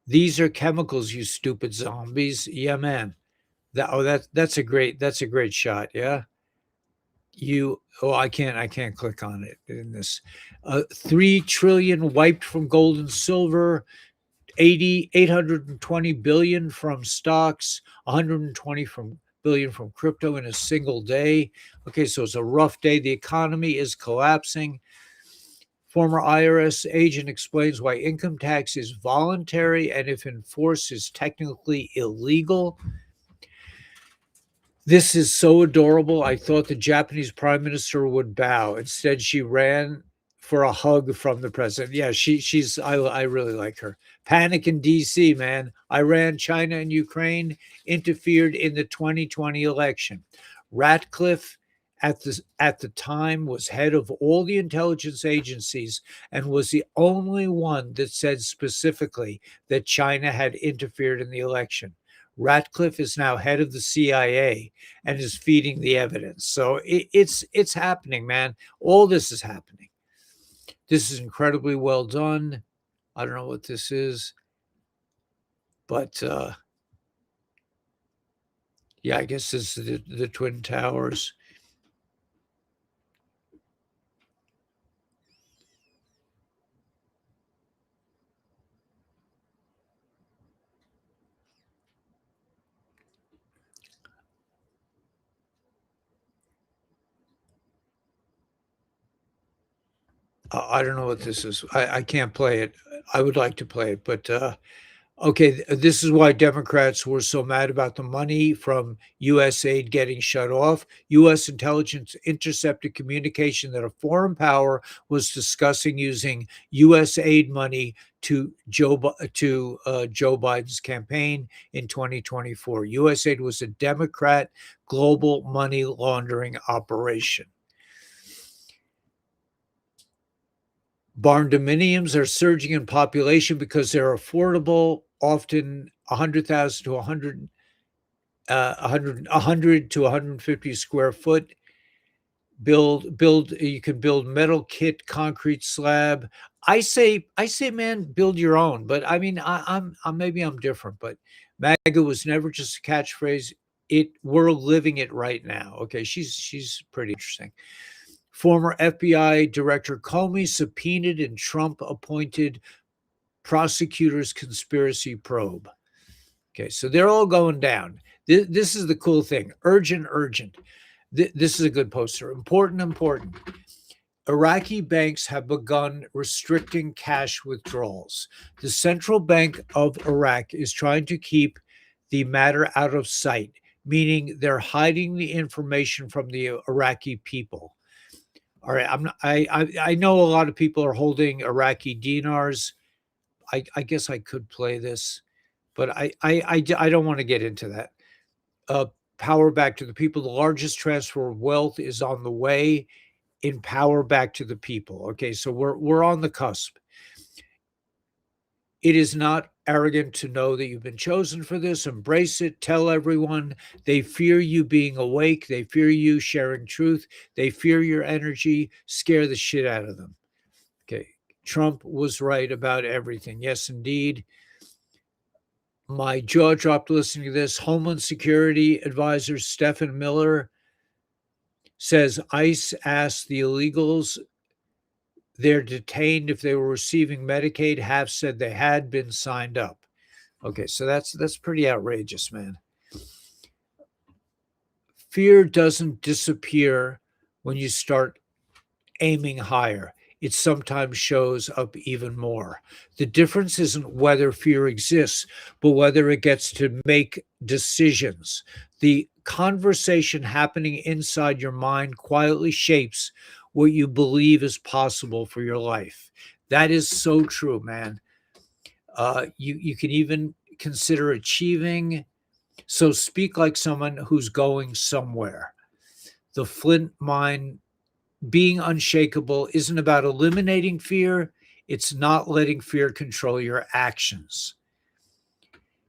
These are chemicals, you stupid zombies. Yeah, man. That's a great shot. Yeah. I can't click on it in this. 3 trillion wiped from gold and silver, 820 billion from stocks, 120 billion from crypto in a single day. Okay, so it's a rough day. The economy is collapsing. Former IRS agent explains why income tax is voluntary and if enforced is technically illegal. This is so adorable. I thought the Japanese prime minister would bow. Instead, she ran for a hug from the president. Yeah, I really like her. Panic in DC, man. Iran, China, and Ukraine interfered in the 2020 election. Ratcliffe at the time was head of all the intelligence agencies and was the only one that said specifically that China had interfered in the election. Ratcliffe is now head of the CIA and is feeding the evidence. So it's happening, man. All this is happening. This is incredibly well done. I don't know what this is, but yeah, I guess this is the Twin Towers. I don't know what this is. I can't play it. I would like to play it, but okay, this is why Democrats were so mad about the money from U.S. aid getting shut off. U.S. intelligence intercepted communication that a foreign power was discussing using U.S. aid money to Joe Biden's campaign in 2024. U.S. aid was a Democrat global money laundering operation. Barn dominiums are surging in population because they're affordable, often 100,000 to 100 to 150 square foot. You can build metal kit, concrete slab. I say, man, build your own. But I mean, I'm maybe I'm different, but MAGA was never just a catchphrase. We're living it right now. Okay, she's pretty interesting. Former FBI Director Comey subpoenaed in Trump-appointed prosecutor's conspiracy probe. Okay, so they're all going down. This is the cool thing. Urgent. This is a good poster. Important. Iraqi banks have begun restricting cash withdrawals. The Central Bank of Iraq is trying to keep the matter out of sight, meaning they're hiding the information from the Iraqi people. All right, I know a lot of people are holding Iraqi dinars. I guess I could play this, but I don't want to get into that. Power back to the people. The largest transfer of wealth is on the way in power back to the people. Okay, so we're on the cusp. It is not arrogant to know that you've been chosen for this. Embrace it. Tell everyone. They fear you being awake. They fear you sharing truth. They fear your energy. Scare the shit out of them. Trump was right about everything. Yes, indeed. My jaw dropped listening to this. Homeland Security Advisor Stephen Miller says ICE asked the illegals they're detained if they were receiving Medicaid. Half said they had been signed up. Okay, so that's pretty outrageous, man. Fear doesn't disappear when you start aiming higher. It sometimes shows up even more. The difference isn't whether fear exists, but whether it gets to make decisions. The conversation happening inside your mind quietly shapes what you believe is possible for your life. That is so true, man. You can even consider achieving. So speak like someone who's going somewhere. The Flint mind, being unshakable, isn't about eliminating fear. It's not letting fear control your actions.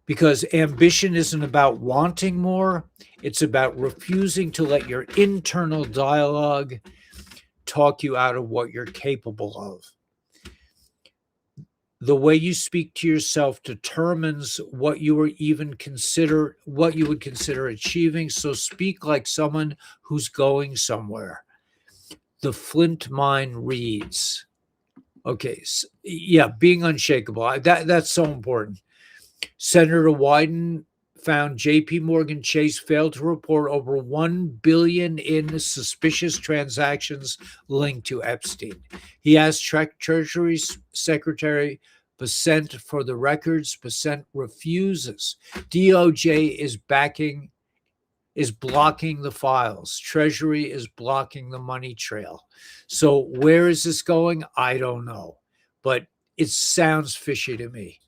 Because ambition isn't about wanting more. It's about refusing to let your internal dialogue talk you out of what you're capable of. The way you speak to yourself determines what you would consider achieving. So speak like someone who's going somewhere. The Flint mind reads. Okay, yeah, being unshakable. That's so important. Senator Wyden found J.P. Morgan Chase failed to report over $1 billion in suspicious transactions linked to Epstein. He asked Treasury Secretary Bessent for the records. Bessent refuses. DOJ is blocking the files. Treasury is blocking the money trail. So where is this going? I don't know, but it sounds fishy to me.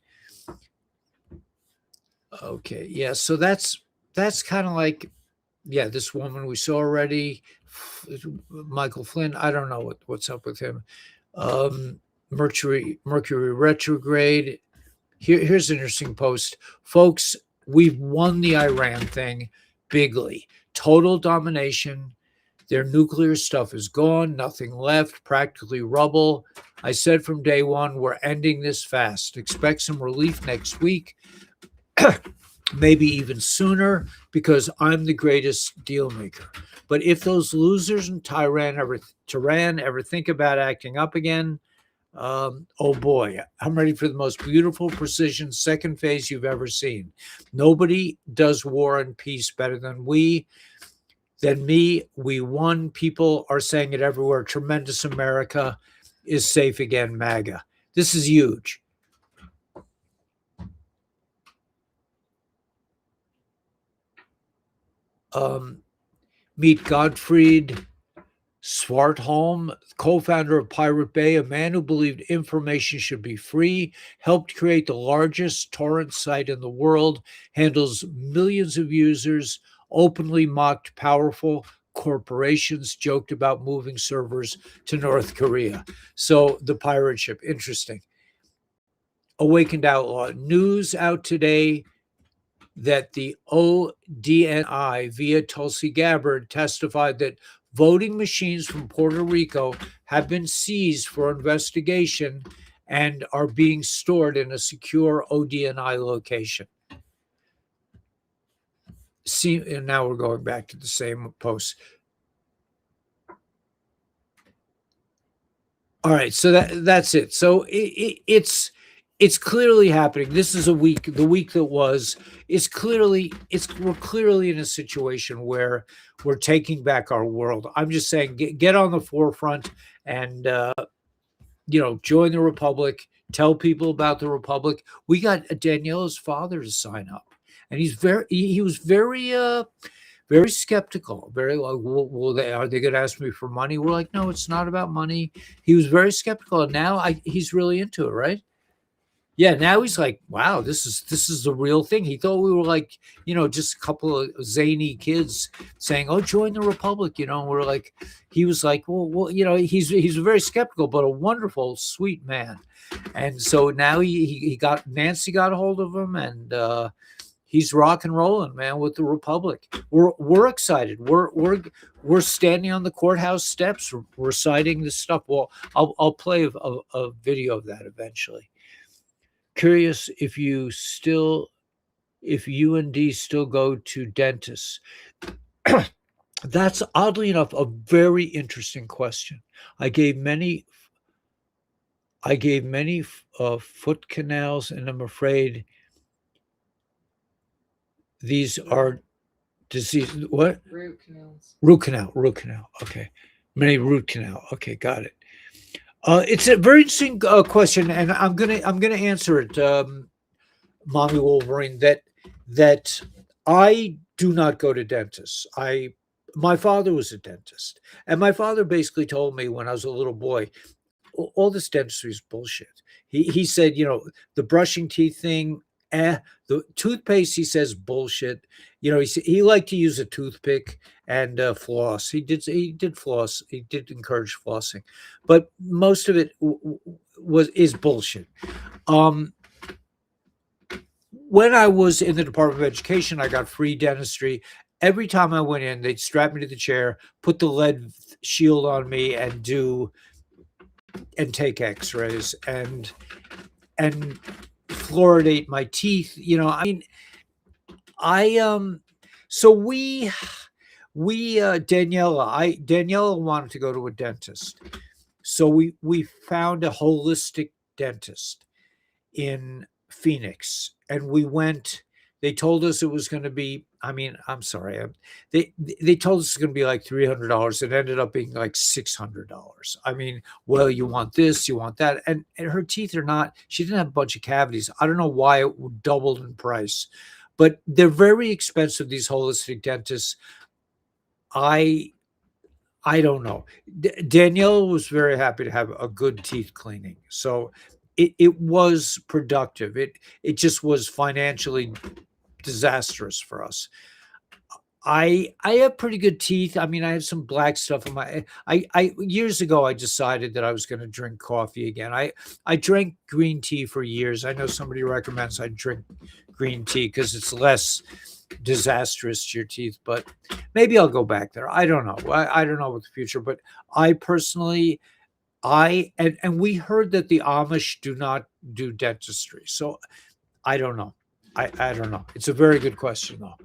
Okay, yeah, so that's kind of like, yeah, this woman we saw already, Michael Flynn. I don't know what's up with him. Mercury retrograde. Here's an interesting post. Folks, we've won the Iran thing bigly. Total domination. Their nuclear stuff is gone, nothing left, practically rubble. I said from day one, we're ending this fast. Expect some relief next week. Maybe even sooner, because I'm the greatest deal maker. But if those losers in Tehran ever think about acting up again, oh boy, I'm ready for the most beautiful precision second phase you've ever seen. Nobody does war and peace better than me. We won. People are saying it everywhere. Tremendous America is safe again, MAGA. This is huge. Meet Gottfried Svartholm, co-founder of Pirate Bay, a man who believed information should be free, helped create the largest torrent site in the world, handles millions of users, openly mocked powerful corporations, joked about moving servers to North Korea. So the pirate ship, interesting. Awakened Outlaw. News out today that the ODNI via Tulsi Gabbard testified that voting machines from Puerto Rico have been seized for investigation and are being stored in a secure ODNI location. See, and now we're going back to the same post. All right, so that's it. So it's clearly happening. This is the week that was. We're clearly in a situation where we're taking back our world. I'm just saying, get on the forefront and join the Republic. Tell people about the Republic. We got Daniela's father to sign up, and he was very skeptical. Very like, are they going to ask me for money? We're like, no, it's not about money. He was very skeptical, and now he's really into it, right? Yeah, now he's like, wow, this is the real thing. He thought we were like, just a couple of zany kids saying, oh, join the Republic, and we're like, he was like, well, he's very skeptical, but a wonderful, sweet man. And so now Nancy got a hold of him, and he's rock and rolling, man, with the Republic. We're excited. We're standing on the courthouse steps reciting this stuff. Well, I'll play a video of that eventually. Curious if UND still go to dentists. That's oddly enough a very interesting question. I gave many foot canals, and I'm afraid these are disease. What? Root canals. Root canal. Okay. Many root canal. Okay, got it. It's a very interesting question, and I'm gonna answer it, Mommy Wolverine. That I do not go to dentists. My father was a dentist, and my father basically told me when I was a little boy, all this dentistry is bullshit. He said, the brushing teeth thing, the toothpaste, he says, bullshit. He liked to use a toothpick and floss. He did floss. He did encourage flossing, but most of it is bullshit. When I was in the Department of Education, I got free dentistry. Every time I went in, they'd strap me to the chair, put the lead shield on me, and take X-rays and fluoridate my teeth. So Daniela wanted to go to a dentist. So we found a holistic dentist in Phoenix, and we went. They told us it was going to be, I'm sorry. They told us it's going to be like $300. It ended up being like $600. Well, you want this, you want that. And her teeth she didn't have a bunch of cavities. I don't know why it doubled in price, but they're very expensive, these holistic dentists. I don't know. Danielle was very happy to have a good teeth cleaning. So it was productive. It just was financially disastrous for us. I have pretty good teeth. I have some black stuff in my. I years ago I decided that I was going to drink coffee again. I drank green tea for years. I know somebody recommends I drink green tea because it's less disastrous to your teeth, but maybe I'll go back there. I don't know. I don't know what the future, but I personally, and we heard that the Amish do not do dentistry, so I don't know. I don't know. It's a very good question, though.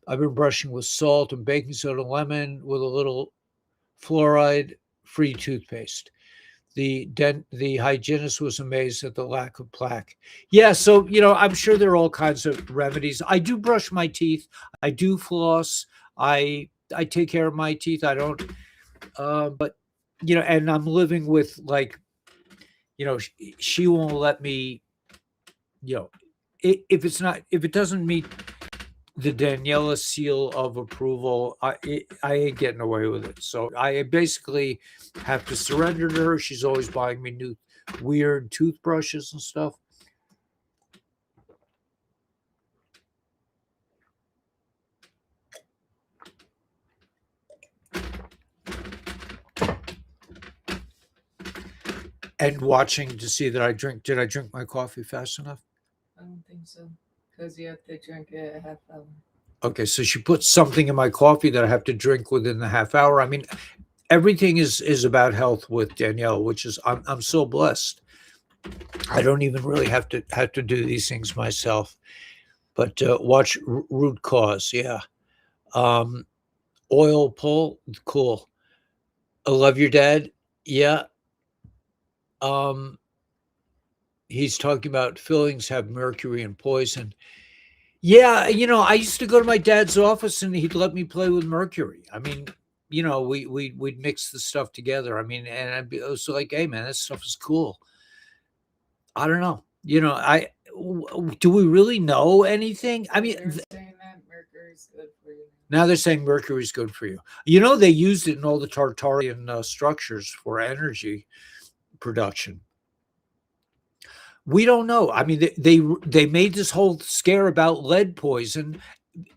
I've been brushing with salt and baking soda, lemon, with a little fluoride-free toothpaste. The hygienist was amazed at the lack of plaque. Yeah, so I'm sure there are all kinds of remedies. I do brush my teeth. I do floss. I take care of my teeth. I don't. But and I'm living with she won't let me. If it doesn't meet the Daniela seal of approval, I ain't getting away with it. So I basically have to surrender to her. She's always buying me new weird toothbrushes and stuff. And watching to see that did I drink my coffee fast enough? I don't think so, because you have to drink it a half hour. Okay, so she put something in my coffee that I have to drink within the half hour. Everything is about health with Danielle, which is I'm so blessed. I don't even really have to do these things myself. But watch Root Cause, yeah. Oil pull, cool. I Love Your Dad, yeah. He's talking about fillings have mercury and poison. Yeah, I used to go to my dad's office and he'd let me play with mercury. We'd mix the stuff together. And I was like, hey man, this stuff is cool. I don't know. Do we really know anything? They're saying that mercury's good for you. Now they're saying mercury's good for you. They used it in all the Tartarian structures for energy production. We don't know. They made this whole scare about lead poison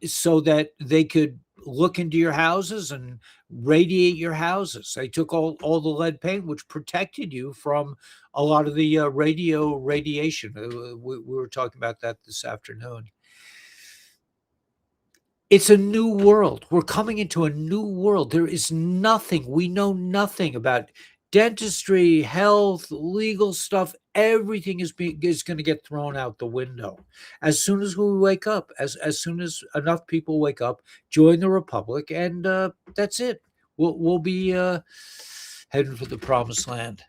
so that they could look into your houses and radiate your houses. They took all the lead paint, which protected you from a lot of the radiation. We were talking about that this afternoon. It's a new world. We're coming into a new world. There is nothing. We know nothing about dentistry, health, legal stuff. Everything is going to get thrown out the window as soon as we wake up. As soon as enough people wake up, join the republic, and that's it. We'll be heading for the promised land.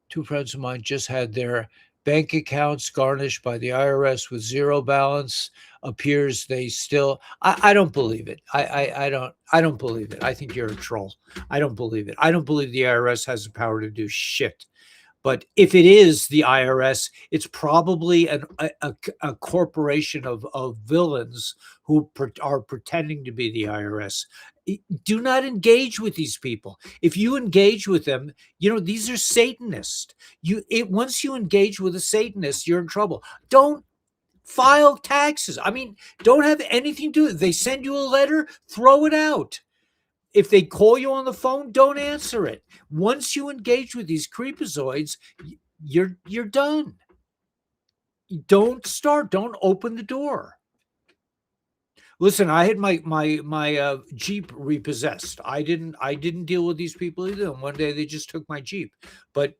Two friends of mine just had their bank accounts garnished by the IRS with zero balance. Appears they still. I don't believe it. I don't believe it. I think you're a troll. I don't believe it. I don't believe the IRS has the power to do shit. But if it is the IRS, it's probably a corporation of villains who are pretending to be the IRS. Do not engage with these people. If you engage with them, these are Satanists. Once you engage with a Satanist, you're in trouble. Don't file taxes. I mean, don't have anything to do. They send you a letter, throw it out. If they call you on the phone, don't answer it. Once you engage with these creepazoids, you're done. Don't open the door. Listen, I had my Jeep repossessed. I didn't deal with these people either. And one day they just took my Jeep. But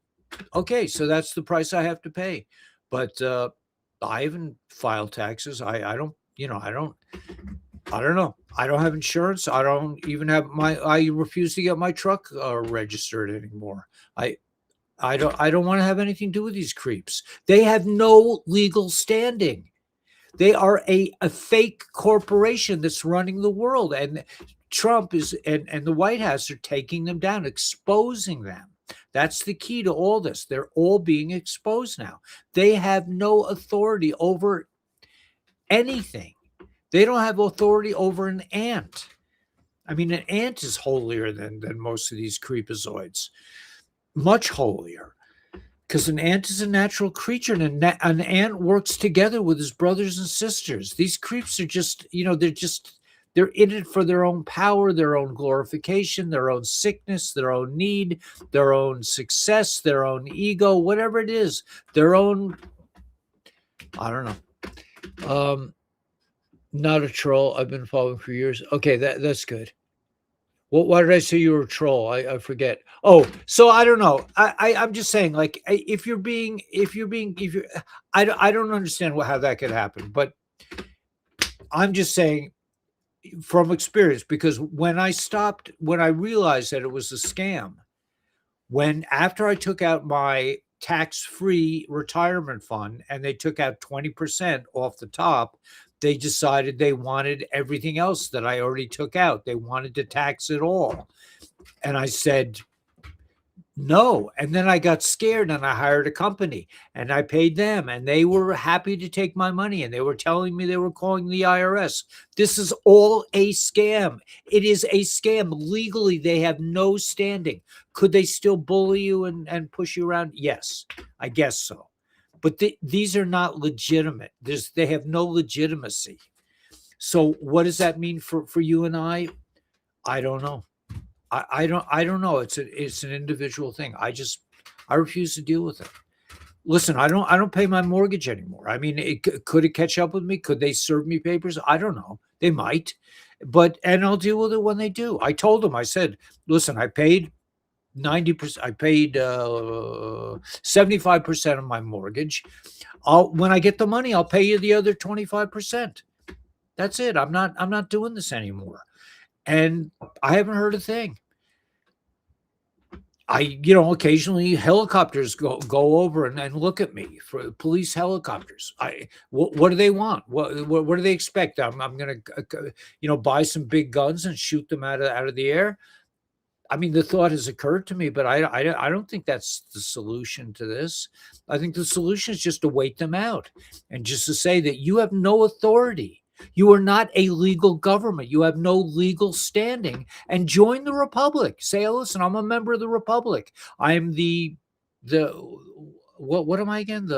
okay, so that's the price I have to pay. But I haven't filed taxes. I don't know. I don't have insurance. I don't even have I refuse to get my truck registered anymore. I don't want to have anything to do with these creeps. They have no legal standing. They are a fake corporation that's running the world, and Trump and the White House are taking them down, exposing them. That's the key to all this. They're all being exposed now. They have no authority over anything. They don't have authority over an ant. I mean, an ant is holier than most of these creepazoids. Much holier. Because an ant is a natural creature, and an ant works together with his brothers and sisters. These creeps are just, they're in it for their own power, their own glorification, their own sickness, their own need, their own success, their own ego, whatever it is, their own, I don't know. Not a troll. I've been following for years. Okay, that's good. Well, why did I say you were a troll? I forget. Oh, so I don't know. I'm just saying, like, if you're I don't understand how that could happen, but I'm just saying from experience, because when I realized that it was a scam, after I took out my tax-free retirement fund and they took out 20% off the top, they decided they wanted everything else that I already took out. They wanted to tax it all. And I said, no. And then I got scared and I hired a company and I paid them and they were happy to take my money and they were telling me they were calling the IRS. This is all a scam. It is a scam. Legally, they have no standing. Could they still bully you and push you around? Yes, I guess so. But these are not legitimate. They have no legitimacy. So what does that mean for you and I? I don't know. I don't know. It's an individual thing. I refuse to deal with it. Listen, I don't pay my mortgage anymore. I mean, could it catch up with me? Could they serve me papers? I don't know. They might, and I'll deal with it when they do. I told them, I said, listen, I paid 90%. I paid 75% of my mortgage. When I get the money, I'll pay you the other 25%. That's it. I'm not doing this anymore. And I haven't heard a thing. Occasionally helicopters go over and look at me, for police helicopters. What do they want? What do they expect? I'm going to, buy some big guns and shoot them out of the air. I mean, the thought has occurred to me, but I don't think that's the solution to this. I think the solution is just to wait them out and just to say that you have no authority. You are not a legal government. You have no legal standing, and join the Republic. Say, oh, listen, I'm a member of the Republic. I'm what am I again?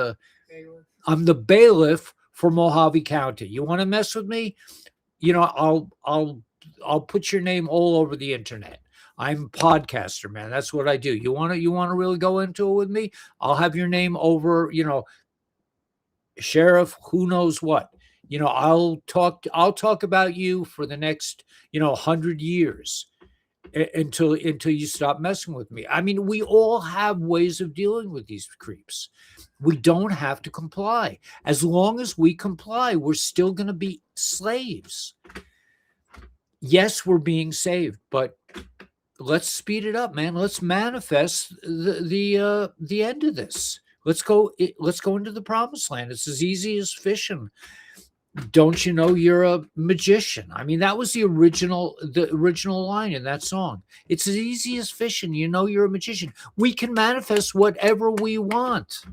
I'm the bailiff for Mojave County. You want to mess with me? I'll put your name all over the internet. I'm a podcaster, man. That's what I do. You want to really go into it with me? I'll have your name over, sheriff, who knows what. I'll talk about you for the next 100 years until you stop messing with me. I mean, we all have ways of dealing with these creeps. We don't have to comply. As long as we comply, we're still going to be slaves. Yes, we're being saved, but let's speed it up, man. Let's manifest the end of this. Let's go into the promised land. It's as easy as fishing. Don't you know you're a magician? I mean, that was the original line in that song. It's as easy as fishing. You know you're a magician. We can manifest whatever we want.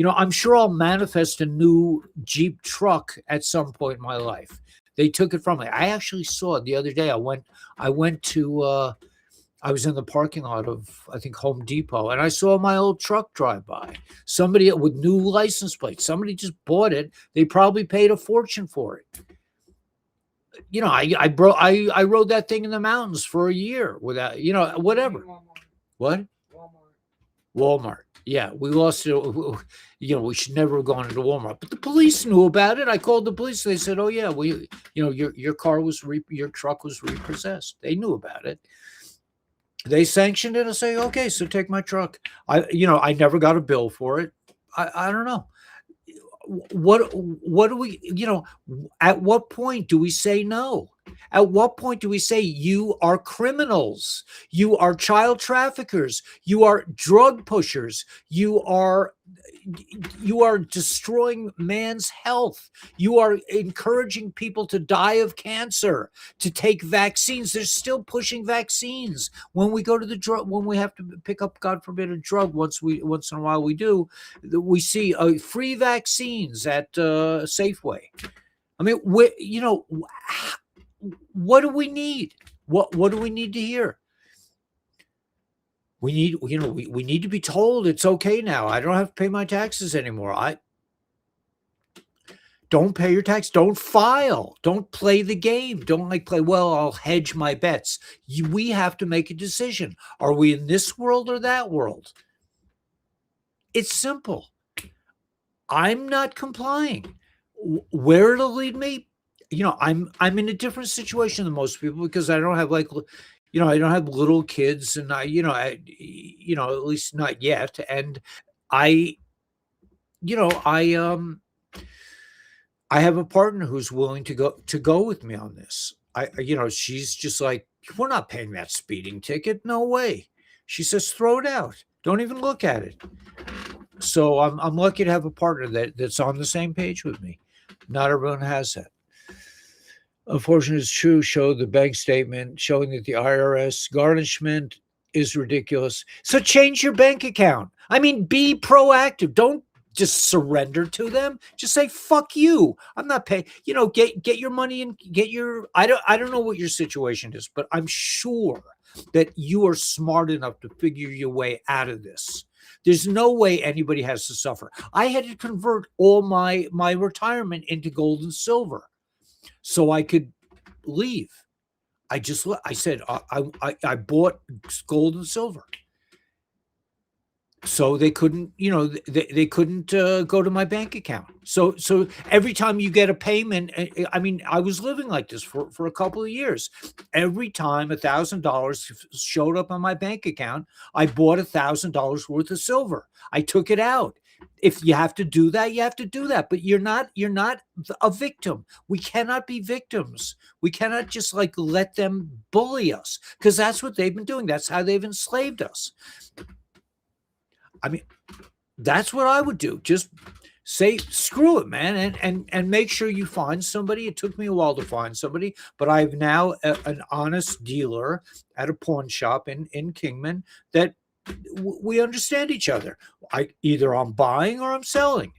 I'm sure I'll manifest a new Jeep truck at some point in my life. They took it from me. I actually saw it the other day. I went to I was in the parking lot of, I think, Home Depot, and I saw my old truck drive by. Somebody with new license plates. Somebody just bought it. They probably paid a fortune for it. I rode that thing in the mountains for a year without, whatever. What? Walmart. Yeah, we lost it. We should never have gone into Walmart, but the police knew about it. I called the police. They said, "Oh yeah, your truck was repossessed." They knew about it. They sanctioned it. I say, okay, so take my truck. I never got a bill for it. I don't know. What do we, at what point do we say no? At what point do we say you are criminals? You are child traffickers. You are drug pushers. You are destroying man's health. You are encouraging people to die of cancer, to take vaccines. They're still pushing vaccines. When we go to the drug, when we have to pick up, God forbid, a drug, once in a while we do, we see free vaccines at Safeway. I mean, what do we need? What do we need to hear? We need, we need to be told it's okay now. I don't have to pay my taxes anymore. Don't pay your tax. Don't file. Don't play the game. Don't play, well, I'll hedge my bets. We have to make a decision. Are we in this world or that world? It's simple. I'm not complying. Where it'll lead me, I'm in a different situation than most people because I don't have I don't have little kids, and at least not yet. And I have a partner who's willing to go with me on this. She's just like, we're not paying that speeding ticket. No way. She says, throw it out. Don't even look at it. So I'm lucky to have a partner that's on the same page with me. Not everyone has that. Unfortunately, it's true. Show the bank statement showing that the IRS garnishment is ridiculous. So change your bank account. I mean, be proactive. Don't just surrender to them. Just say, fuck you. I'm not paying. Get your money and get your. I don't know what your situation is, but I'm sure that you are smart enough to figure your way out of this. There's no way anybody has to suffer. I had to convert all my retirement into gold and silver so I could leave. I said, I bought gold and silver. So they couldn't, they couldn't go to my bank account. So every time you get a payment, I mean, I was living like this for a couple of years. Every time $1,000 showed up on my bank account, I bought $1,000 worth of silver. I took it out. If you have to do that, you have to do that. But you're not a victim. We cannot be victims. We cannot just let them bully us, because that's what they've been doing. That's how they've enslaved us. I mean, that's what I would do. Just say, screw it, man, and make sure you find somebody. It took me a while to find somebody, but I've now an honest dealer at a pawn shop in Kingman that we understand each other. Either I'm buying or I'm selling.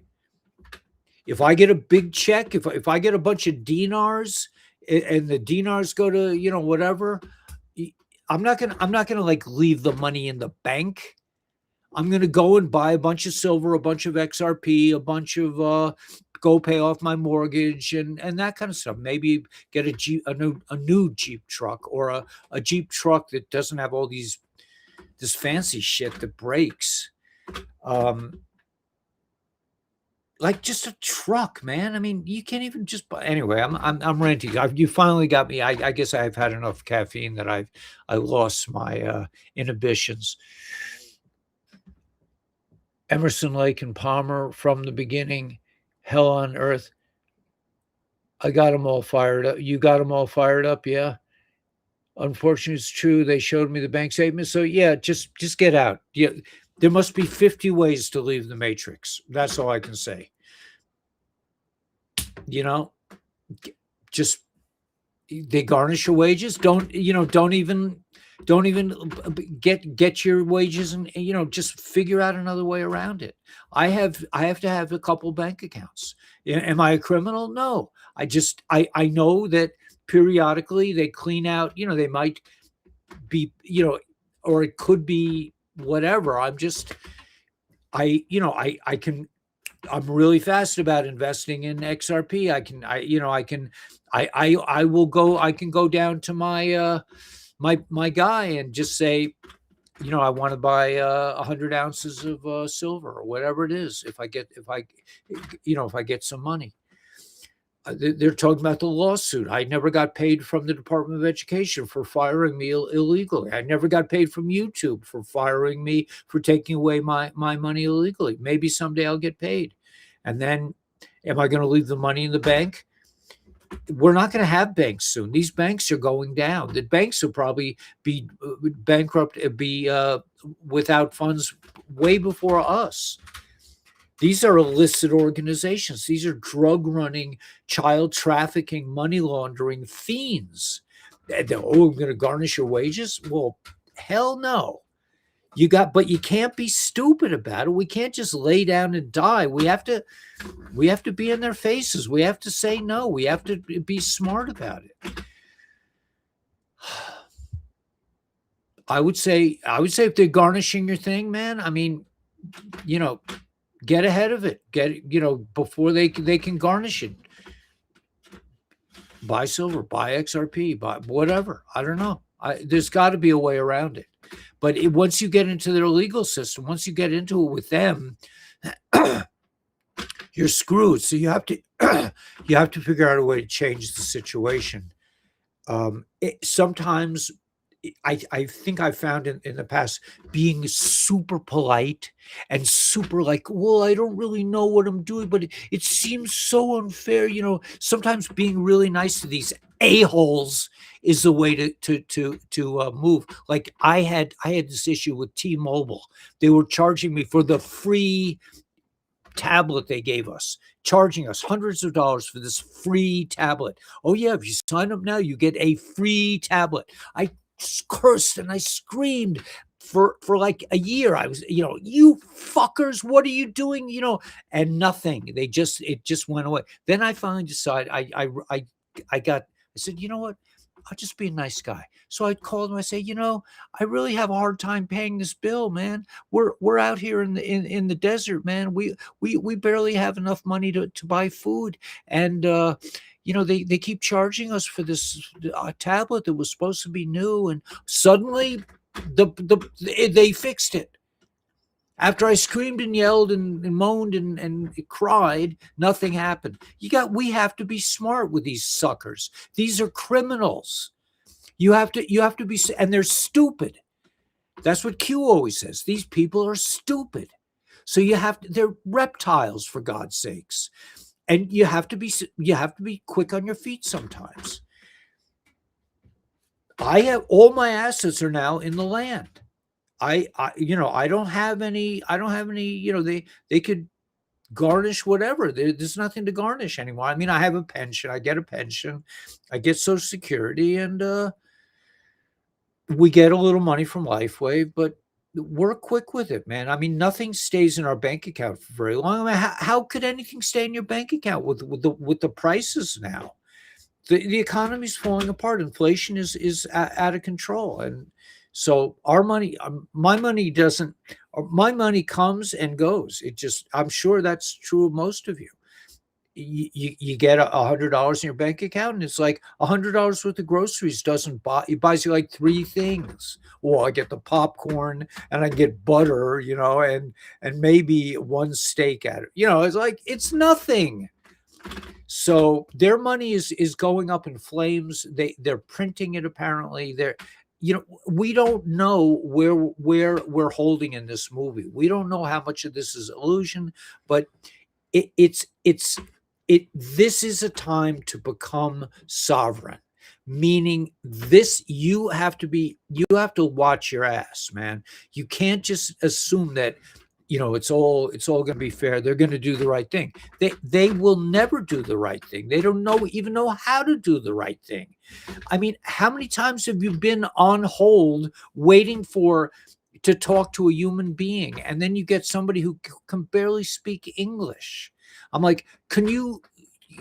If I get a big check, if I get a bunch of dinars and the dinars go to whatever, I'm not gonna leave the money in the bank. I'm going to go and buy a bunch of silver, a bunch of XRP, a bunch of go pay off my mortgage and that kind of stuff. Maybe get a new Jeep truck, or a Jeep truck that doesn't have all this fancy shit that breaks. like just a truck, man. I mean, you can't even just buy. Anyway, I'm ranting. You finally got me. I guess I've had enough caffeine that I lost my inhibitions. Emerson, Lake, and Palmer from the beginning, Hell on Earth. I got them all fired up. You got them all fired up, yeah. Unfortunately, it's true. They showed me the bank statement. So yeah, just get out. Yeah, there must be 50 ways to leave the matrix. That's all I can say. You know, just they garnish your wages. Don't even get your wages, and just figure out another way around it. I have to have a couple bank accounts. Am I a criminal? No. I know that periodically they clean out, they might be, or it could be whatever. I'm really fast about investing in XRP. I can go down to my guy and just say, I want to buy 100 ounces of silver or whatever it is. If I get some money. They're talking about the lawsuit. I never got paid from the Department of Education for firing me illegally. I never got paid from YouTube for firing me for taking away my money illegally. Maybe someday I'll get paid. And then am I going to leave the money in the bank? We're not going to have banks soon. These banks are going down. The banks will probably be bankrupt, without funds way before us. These are illicit organizations. These are drug running, child trafficking, money laundering fiends. I'm going to garnish your wages? Well, hell no. But you can't be stupid about it. We can't just lay down and die. We have to be in their faces. We have to say no. We have to be smart about it. I would say if they're garnishing your thing, man, I mean, get ahead of it. Before they can garnish it. Buy silver, buy XRP, buy whatever. I don't know. There's got to be a way around it. But once you get into their legal system, once you get into it with them, you're screwed. So you have to figure out a way to change the situation. Sometimes I think I found in the past being super polite and super like, well, I don't really know what I'm doing, but it seems so unfair. Sometimes being really nice to these a-holes is the way to move. Like I had this issue with T-Mobile. They were charging me for the free tablet they gave us, charging us hundreds of dollars for this free tablet. Oh yeah, if you sign up now, you get a free tablet. I cursed and I screamed for like a year. I was, you fuckers, what are you doing? And nothing. it just went away. Then I finally decided I said, you know what? I'll just be a nice guy. So I called him. I say, I really have a hard time paying this bill, man. We're out here in the desert, man. We barely have enough money to buy food, and they keep charging us for this tablet that was supposed to be new, and suddenly they fixed it. After I screamed and yelled and moaned and cried, nothing happened. We have to be smart with these suckers. These are criminals. You have to be, and they're stupid. That's what Q always says. These people are stupid. So they're reptiles, for God's sakes. And you have to be quick on your feet sometimes. All my assets are now in the land. I don't have any, they could garnish whatever. There's nothing to garnish anymore. I mean, I have a pension. I get a pension. I get Social Security, and we get a little money from Lifeway, but we're quick with it, man. I mean, nothing stays in our bank account for very long. I mean, how could anything stay in your bank account with the prices now? The economy's falling apart. Inflation is out of control, and so our money, my money comes and goes. I'm sure that's true of most of you. you get $100 in your bank account, and it's like $100 worth of groceries doesn't buy. It buys you like 3 things. Well, I get the popcorn and I get butter, and maybe 1 steak at it. It's like it's nothing. So their money is going up in flames. They're printing it apparently. We don't know where we're holding in this movie. We don't know how much of this is illusion, but this is a time to become sovereign, meaning you have to watch your ass, man. You can't just assume that it's all going to be fair. They're going to do the right thing. They will never do the right thing. They don't even know how to do the right thing. I mean, how many times have you been on hold waiting to talk to a human being, and then you get somebody who can barely speak English? I'm like, can you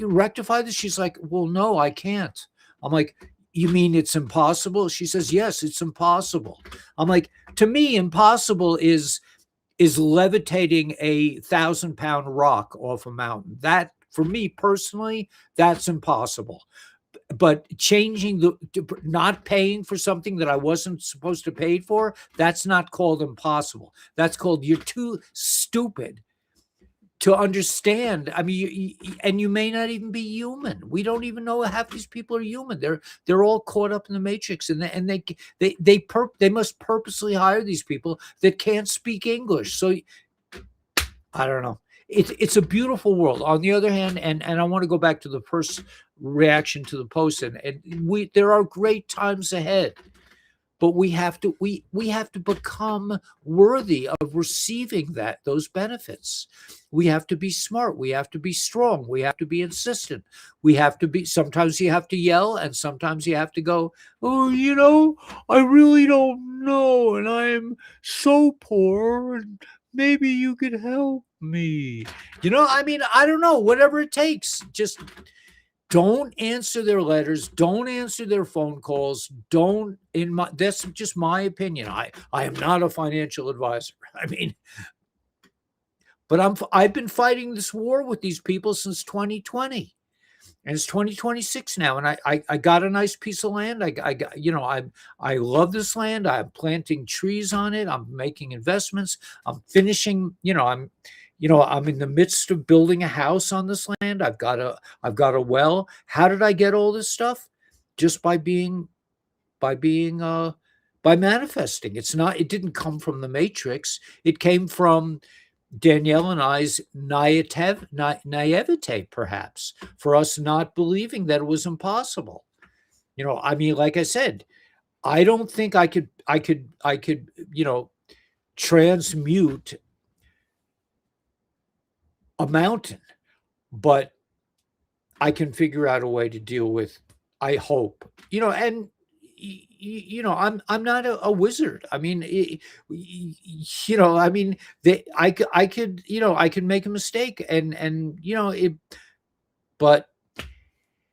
rectify this? She's like, well, no, I can't. I'm like, you mean it's impossible? She says, yes, it's impossible. I'm like, to me, impossible is levitating a 1,000-pound rock off a mountain. That, for me personally, that's impossible. But not paying for something that I wasn't supposed to pay for, that's not called impossible. That's called you're too stupid to understand. I mean, and you may not even be human. We don't even know half these people are human. They're all caught up in the matrix, and they must purposely hire these people that can't speak English. So I don't know. It's a beautiful world. On the other hand, and I want to go back to the first reaction to the post, and there are great times ahead. But we have to become worthy of receiving those benefits. We have to be smart. We have to be strong. We have to be insistent. Sometimes you have to yell, and sometimes you have to go, oh, I really don't know, and I'm so poor, and maybe you could help me. I mean, I don't know, whatever it takes. Just don't answer their letters. Don't answer their phone calls. That's just my opinion. I am not a financial advisor. I mean, but I've been fighting this war with these people since 2020, and it's 2026 now. And I got a nice piece of land. I love this land. I'm planting trees on it. I'm making investments. I'm finishing. I'm in the midst of building a house on this land. I've got a well. How did I get all this stuff? Just by manifesting. It didn't come from the matrix. It came from Danielle and I's naivete, perhaps, for us not believing that it was impossible. I mean, like I said, I don't think I could, transmute a mountain, but I can figure out a way to deal with, I hope, and I'm not a wizard. I mean, I mean, I could make a mistake, but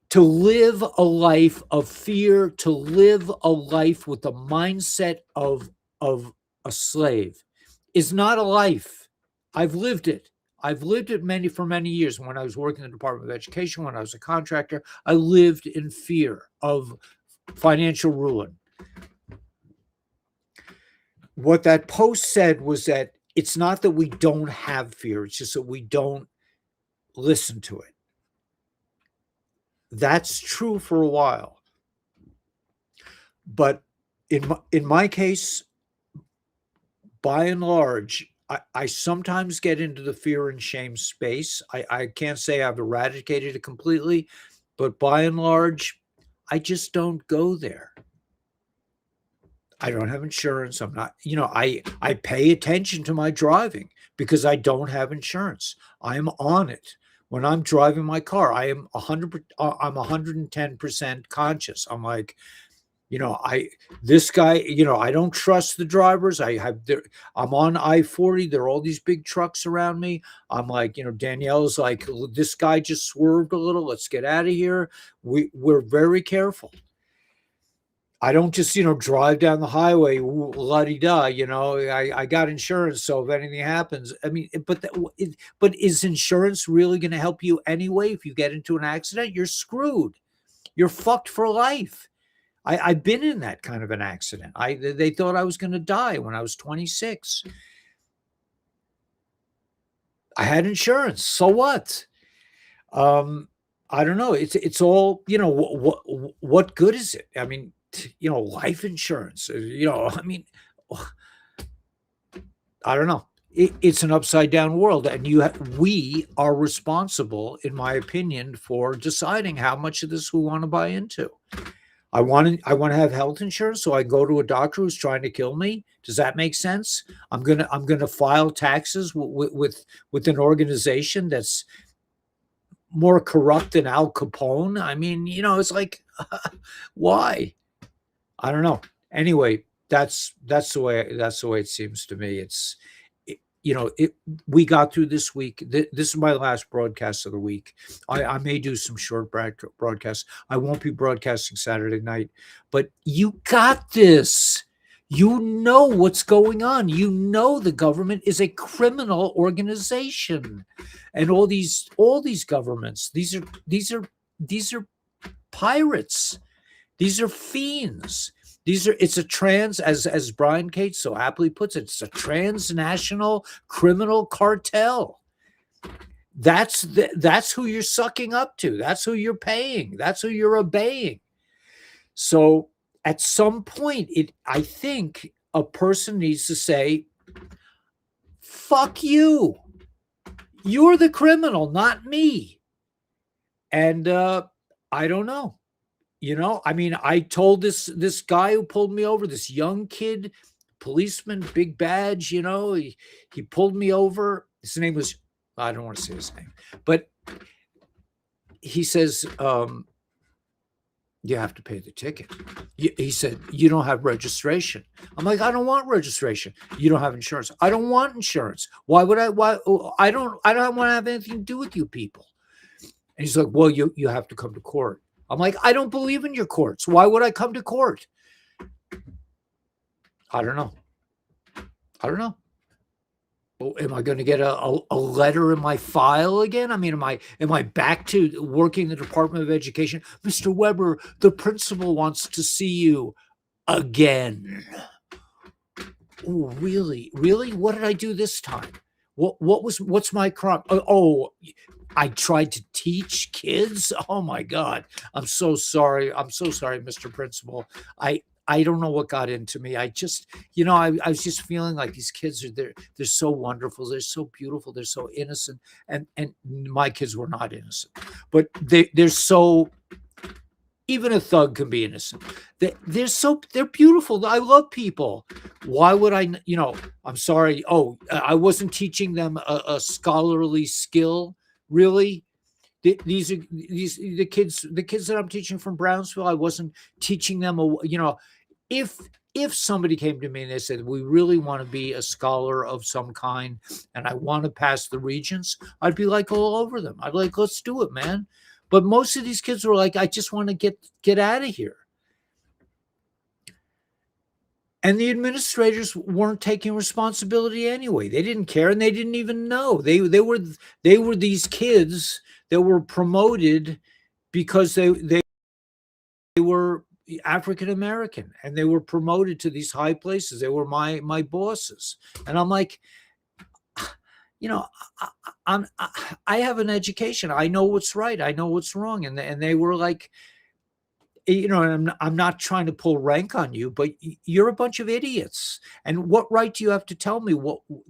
to live a life of fear, to live a life with the mindset of a slave is not a life. I've lived it. I've lived it for many years. When I was working in the Department of Education, when I was a contractor, I lived in fear of financial ruin. What that post said was that it's not that we don't have fear, it's just that we don't listen to it. That's true for a while. But in my case, by and large, I sometimes get into the fear and shame space. I can't say I've eradicated it completely, but by and large, I just don't go there. I don't have insurance. I'm not, I pay attention to my driving because I don't have insurance. I'm on it. When I'm driving my car, I'm 110% conscious. I'm like, this guy, I don't trust the drivers. I'm on I-40. There are all these big trucks around me. I'm like, Danielle's like, this guy just swerved a little. Let's get out of here. We're very careful. I don't just, drive down the highway, la-di-da, I got insurance, so if anything happens, I mean, but is insurance really going to help you anyway? If you get into an accident, you're screwed. You're fucked for life. I've been in that kind of an accident. They thought I was going to die when I was 26. I had insurance. So what? I don't know. It's all, what good is it? I mean, life insurance, I mean, I don't know. It's an upside down world, and we are responsible, in my opinion, for deciding how much of this we want to buy into. I want to have health insurance, so I go to a doctor who's trying to kill me. Does that make sense? I'm gonna file taxes with an organization that's more corrupt than Al Capone. I mean, it's like, why? I don't know. Anyway, that's the way it seems to me. We got through this week. This is my last broadcast of the week. I may do some short broadcasts. I won't be broadcasting Saturday night, but you got this. You know what's going on. You know the government is a criminal organization, and all these governments. These are pirates. These are fiends. As Brian Cates so aptly puts it, it's a transnational criminal cartel. That's who you're sucking up to. That's who you're paying. That's who you're obeying. So at some point, I think a person needs to say, fuck you. You're the criminal, not me. And I don't know. I mean, I told this guy who pulled me over, this young kid, policeman, big badge, he pulled me over. His name was, I don't want to say his name, but he says, you have to pay the ticket. He said, you don't have registration. I'm like, I don't want registration. You don't have insurance. I don't want insurance. Why would I? I don't want to have anything to do with you people. And he's like, well, you have to come to court. I'm like, I don't believe in your courts. Why would I come to court? I don't know. Am I going to get a letter in my file again? I mean, am I back to working in the Department of Education? Mr. Weber, the principal wants to see you again. Oh, really? Really? What did I do this time? What's my crime? Oh, I tried to teach kids. Oh my God. I'm so sorry. Mr. Principal. I don't know what got into me. I just, I was just feeling like these kids they're so wonderful. They're so beautiful. They're so innocent. And my kids were not innocent, but they're so, even a thug can be innocent. They're beautiful. I love people. Why would I, I'm sorry. Oh, I wasn't teaching them a scholarly skill. Really? These are the kids that I'm teaching from Brownsville. I wasn't teaching them if somebody came to me and they said, we really want to be a scholar of some kind and I want to pass the Regents, I'd be like all over them. I'd be like, let's do it, man. But most of these kids were like, I just want to get out of here. And the administrators weren't taking responsibility anyway. They didn't care, and they didn't even know. They were these kids that were promoted because they were African American, and they were promoted to these high places. They were my bosses, and I'm like, I have an education. I know what's right. I know what's wrong, and they were like, and I'm not trying to pull rank on you, but you're a bunch of idiots. And what right do you have to tell me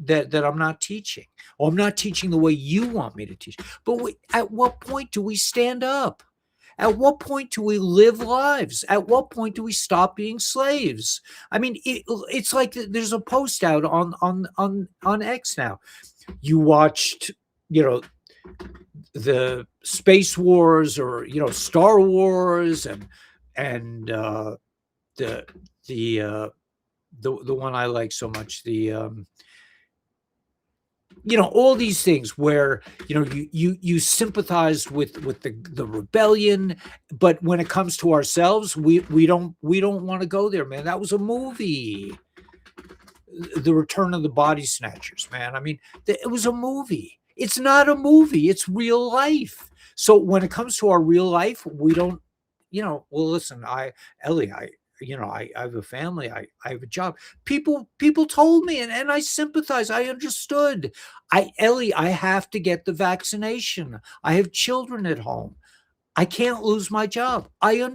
that I'm not teaching? Or I'm not teaching the way you want me to teach. But at what point do we stand up? At what point do we live lives? At what point do we stop being slaves? I mean, it's like there's a post out on X now. You watched, the Space Wars or Star Wars and the one I like so much, the all these things where you sympathize with the rebellion, but when it comes to ourselves, we don't want to go there, man. That was a movie, The Return of the Body Snatchers, man. I mean, it was a movie. It's not a movie, it's real life. So when it comes to our real life, we don't, well, listen, Ellie, I have a family, I have a job. People told me, and I sympathize. I understood. Ellie, I have to get the vaccination. I have children at home. I can't lose my job. I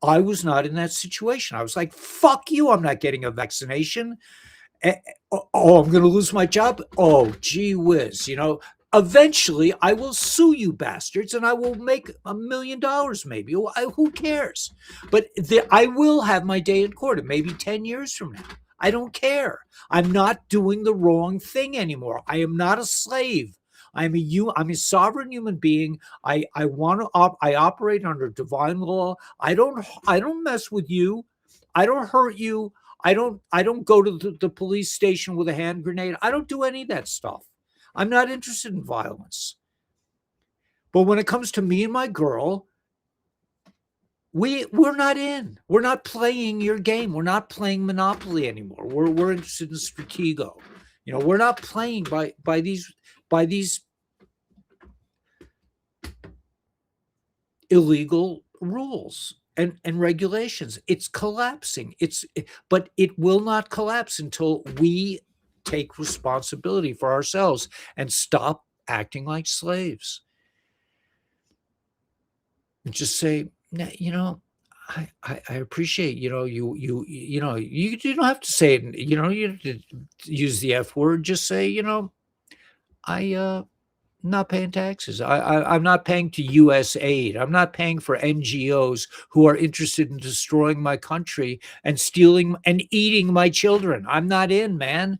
was not in that situation. I was like, fuck you, I'm not getting a vaccination. Oh, I'm going to lose my job. Oh, gee whiz. Eventually I will sue you bastards and I will make $1 million maybe. Who cares? But I will have my day in court, maybe 10 years from now. I don't care. I'm not doing the wrong thing anymore. I am not a slave. I'm a sovereign human being. I operate under divine law. I don't mess with you. I don't hurt you. I don't go to the police station with a hand grenade. I don't do any of that stuff. I'm not interested in violence. But when it comes to me and my girl, we're not in. We're not playing your game. We're not playing Monopoly anymore. We're interested in Stratego. We're not playing by these illegal rules and regulations. It's collapsing. But it will not collapse until we take responsibility for ourselves and stop acting like slaves. And just say, I appreciate, you don't have to say it, you don't have to use the F word. Just say, I'm not paying taxes. I'm not paying to US aid. I'm not paying for NGOs who are interested in destroying my country and stealing and eating my children. I'm not in, man.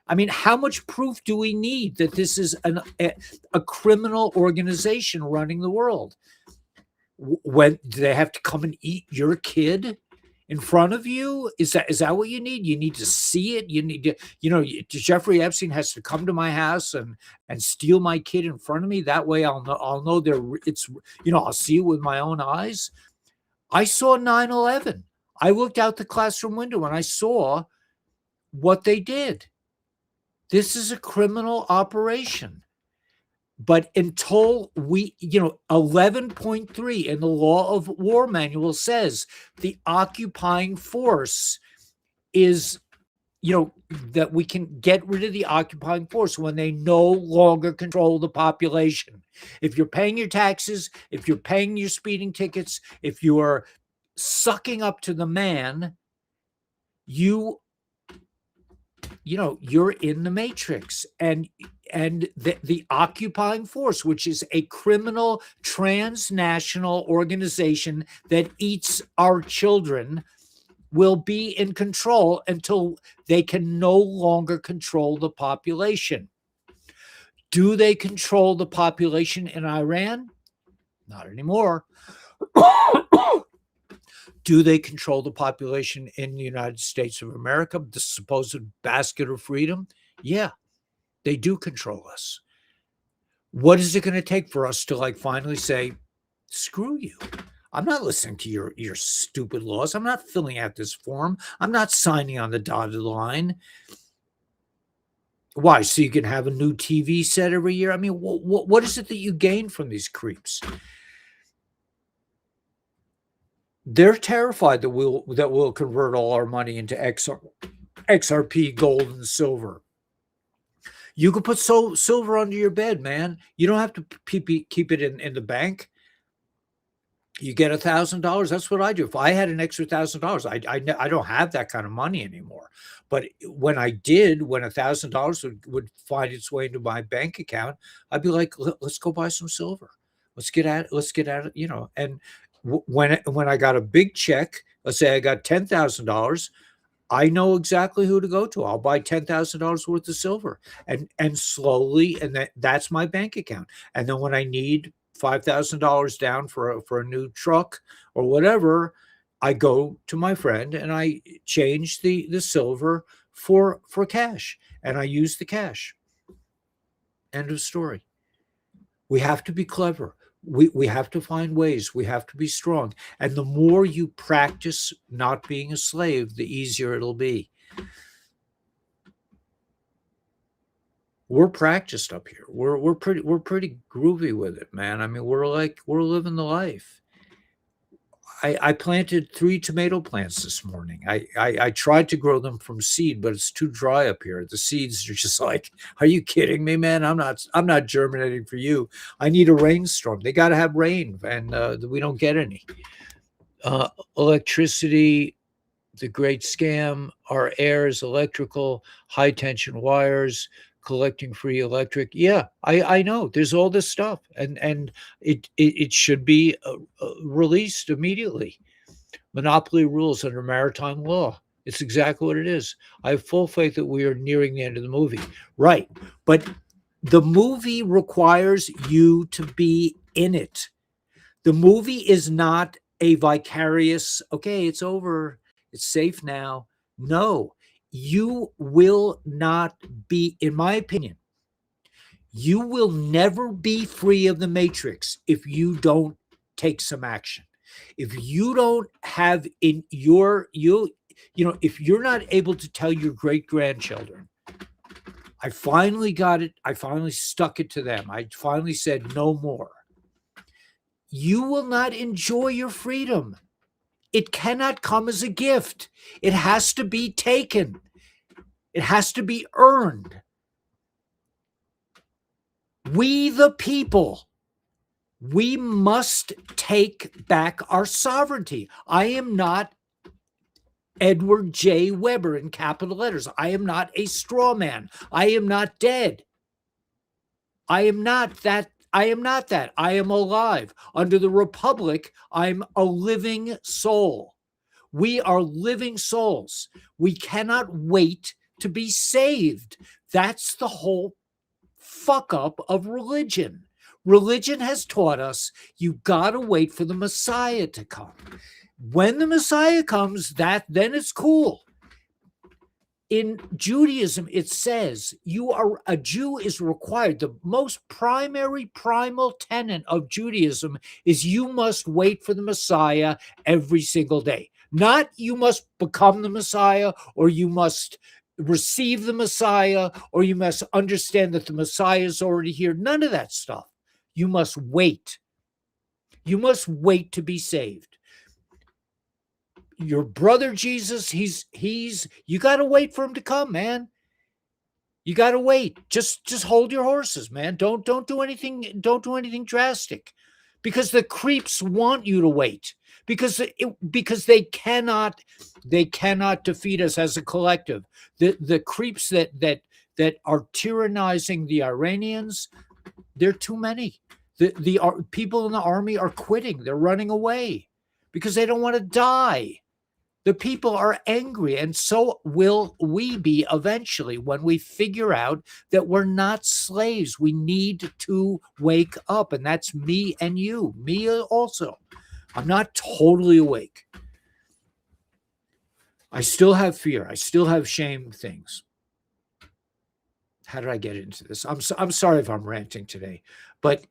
I mean, how much proof do we need that this is a criminal organization running the world? When do they have to come and eat your kid in front of you? Is that what you need? You need to see it. You need to, Jeffrey Epstein has to come to my house and steal my kid in front of me. That way I'll know I'll see it with my own eyes. I saw 9/11. I looked out the classroom window and I saw what they did. This is a criminal operation. But until 11.3 in the Law of War Manual says the occupying force is, that we can get rid of the occupying force when they no longer control the population. If you're paying your taxes, if you're paying your speeding tickets, if you're sucking up to the man, you're in the matrix. And the occupying force, which is a criminal transnational organization that eats our children, will be in control until they can no longer control the population. Do they control the population in Iran? Not anymore. Do they control the population in the United States of America, the supposed basket of freedom? Yeah, they do control us. What is it going to take for us to finally say, screw you? I'm not listening to your stupid laws. I'm not filling out this form. I'm not signing on the dotted line. Why? So you can have a new TV set every year? I mean, what is it that you gain from these creeps? They're terrified that we'll convert all our money into XRP, gold, and silver. You can put silver under your bed, man. You don't have to keep it in the bank. You get $1,000. That's what I do. If I had an extra $1,000, I don't have that kind of money anymore. But when I did, when $1,000 would find its way into my bank account, I'd be like, let's go buy some silver. Let's get at it, and when I got a big check, let's say I got $10,000, I know exactly who to go to. I'll buy $10,000 worth of silver and slowly, and that's my bank account. And then when I need $5,000 down for a new truck or whatever, I go to my friend and I change the silver for cash, and I use the cash. End of story. We have to be clever. We have to find ways. We have to be strong. And the more you practice not being a slave, the easier it'll be. We're practiced up here. We're pretty groovy with it, man. I mean, we're living the life. I planted 3 tomato plants this morning. I tried to grow them from seed, but it's too dry up here. The seeds are just like, are you kidding me, man? I'm not germinating for you. I need a rainstorm. They got to have rain, and we don't get any. Electricity, the great scam. Our air is electrical, high tension wires, collecting free electric. Yeah, I know. There's all this stuff, and it should be released immediately. Monopoly rules under maritime law. It's exactly what it is. I have full faith that we are nearing the end of the movie. Right, but the movie requires you to be in it. The movie is not a vicarious, okay, it's over, it's safe now. No. You will not be, in my opinion, you will never be free of the matrix if you don't take some action. If you don't have in your, if you're not able to tell your great grandchildren, I finally got it. I finally stuck it to them. I finally said no more. You will not enjoy your freedom. It cannot come as a gift. It has to be taken. It has to be earned. We, the people, we must take back our sovereignty. I am not Edward J. Weber in capital letters. I am not a straw man. I am not dead. I am not that. I am not that. I am alive. Under the Republic, I'm a living soul. We are living souls. We cannot wait to be saved. That's the whole fuck up of religion. Religion has taught us you got to wait for the Messiah to come. When the Messiah comes, then it's cool. In Judaism, it says a Jew is required. The most primary primal tenet of Judaism is you must wait for the Messiah every single day. Not you must become the Messiah, or you must receive the Messiah, or you must understand that the Messiah is already here. None of that stuff. You must wait. You must wait to be saved. Your brother Jesus, you got to wait for him to come, man. You got to wait. Just hold your horses, man. Don't do anything. Don't do anything drastic, because the creeps want you to wait, because they cannot defeat us as a collective. The creeps that are tyrannizing the Iranians, they're too many. The people in the army are quitting. They're running away because they don't want to die. The people are angry, and so will we be eventually when we figure out that we're not slaves. We need to wake up, and that's me and you. Me also. I'm not totally awake. I still have fear. I still have shame things. How did I get into this? I'm sorry if I'm ranting today, but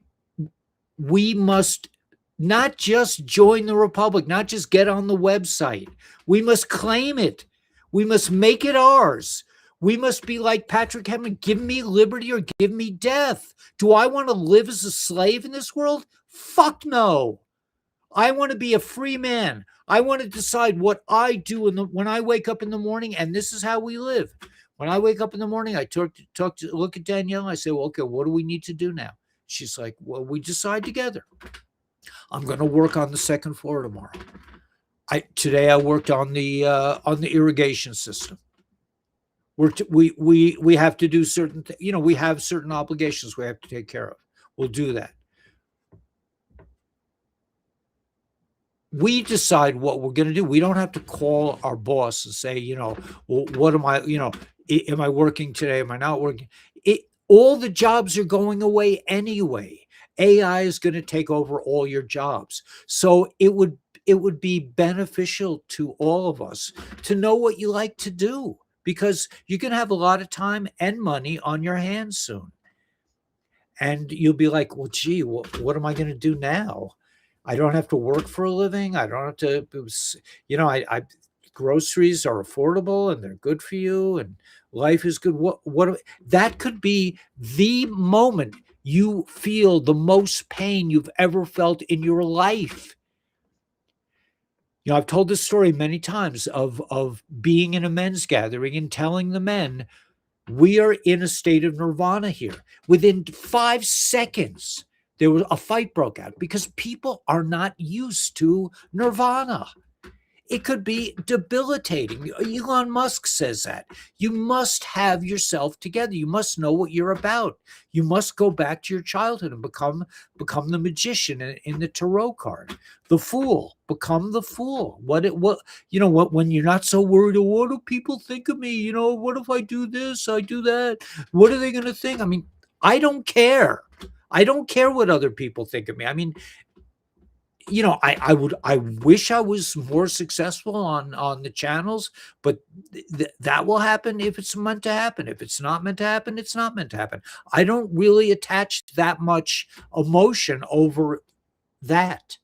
we must not just join the Republic, not just get on the website. We must claim it. We must make it ours. We must be like Patrick Henry. Give me liberty or give me death. Do I want to live as a slave in this world? Fuck no. I want to be a free man. I want to decide what I do when I wake up in the morning, and this is how we live. When I wake up in the morning, I look at Danielle, and I say, well, okay, what do we need to do now? She's like, well, we decide together. I'm going to work on the second floor tomorrow. Today I worked on the irrigation system. We have to do certain we have certain obligations we have to take care of. We'll do that. We decide what we're going to do. We don't have to call our boss and say, well, what am I, am I working today? Am I not working? All the jobs are going away anyway. AI is going to take over all your jobs. So it would be beneficial to all of us to know what you like to do, because you're going to have a lot of time and money on your hands soon. and you'll be like, well, gee, what am I going to do now? I don't have to work for a living. I don't have to, I groceries are affordable and they're good for you and life is good. That could be the moment you feel the most pain you've ever felt in your life. I've told this story many times of being in a men's gathering and telling the men, we are in a state of nirvana here. Within 5 seconds, there was a fight broke out because people are not used to nirvana. It could be debilitating. Elon Musk says that. You must have yourself together. You must know what you're about. You must go back to your childhood and become the magician in the tarot card. The fool. Become the fool. When you're not so worried, what do people think of me? What if I do this? I do that. What are they going to think? I mean, I don't care. I don't care what other people think of me. I mean, I wish I was more successful on the channels, but that will happen if it's meant to happen. If it's not meant to happen, it's not meant to happen. I don't really attach that much emotion over that.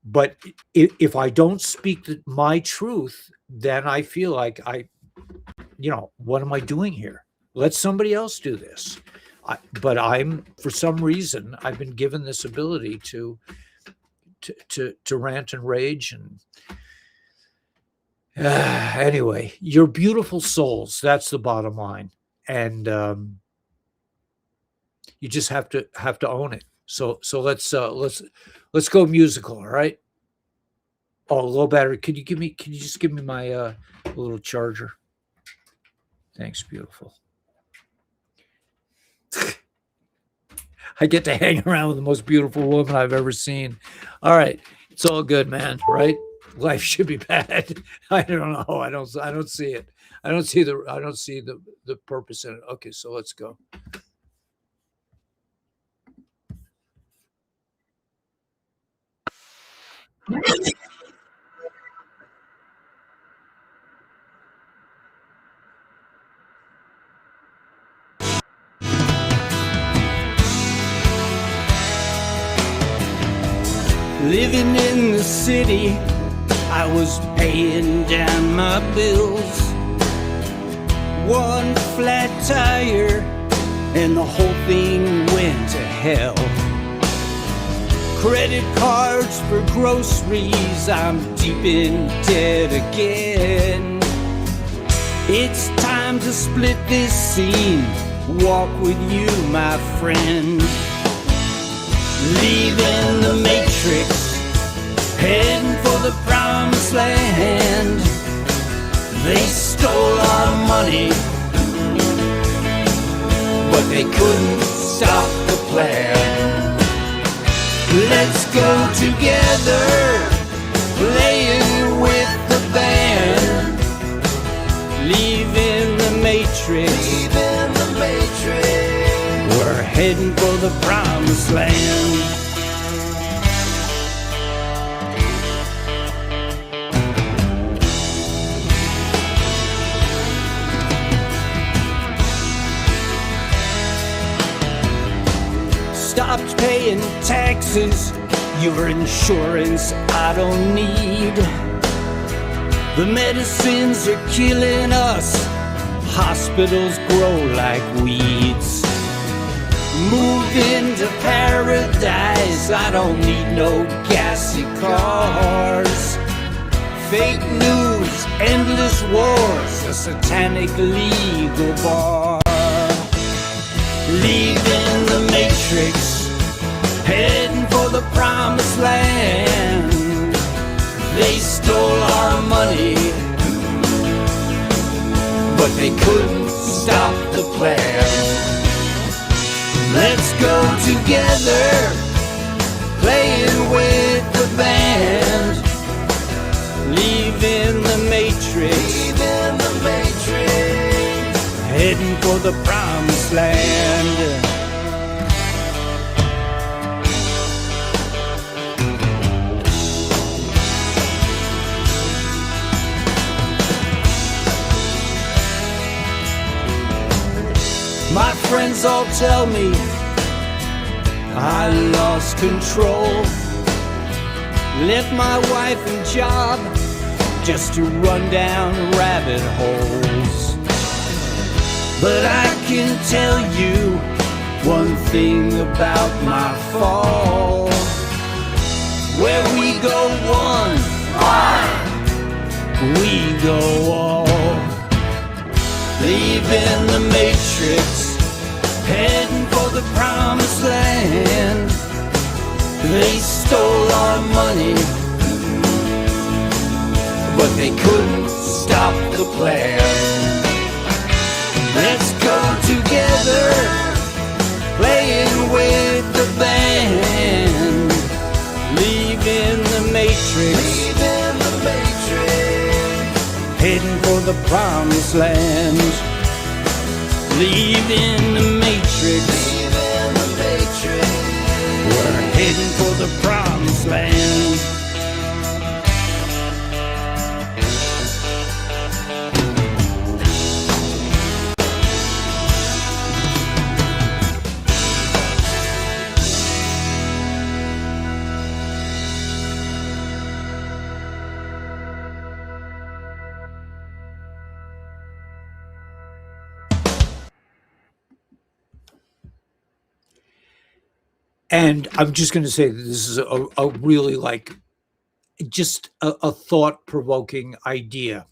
But if I don't speak my truth, then I feel like what am I doing here? Let somebody else do this. But for some reason, I've been given this ability to rant and rage. And anyway, you're beautiful souls. That's the bottom line. And you just have to own it. So let's go musical. All right. Oh, low battery. Can you just give me my little charger? Thanks. Beautiful. I get to hang around with the most beautiful woman I've ever seen. All right. It's all good, man. Right? Life should be bad. I don't know. I don't see it. I don't see the purpose in it. Okay, so let's go. Living in the city, I was paying down my bills. One flat tire and the whole thing went to hell. Credit cards for groceries, I'm deep in debt again. It's time to split this scene, walk with you, my friend. Leaving the matrix, heading for the promised land. They stole our money, but they couldn't stop the plan. Let's go together, playing with the band. Leaving the matrix, we're heading for the promised land. Stopped paying taxes, your insurance I don't need. The medicines are killing us, hospitals grow like weeds. Moved into paradise, I don't need no gassy cars. Fake news, endless wars, a satanic legal bar. Leaving the matrix, heading for the promised land. They stole our money, but they couldn't stop the plan. Let's go together, playing with the band. Leaving the matrix, heading for the promised land. My friends all tell me I lost control, left my wife and job just to run down rabbit holes. But I can tell you one thing about my fall. Where we go one, we go all. Leaving the matrix, heading for the promised land. They stole our money, but they couldn't stop the plan. Let's go together, playing with the band. Leaving the matrix, heading for the promised land. Leaving the matrix, we're heading for the promised land. And I'm just going to say that this is a really like just a thought-provoking idea.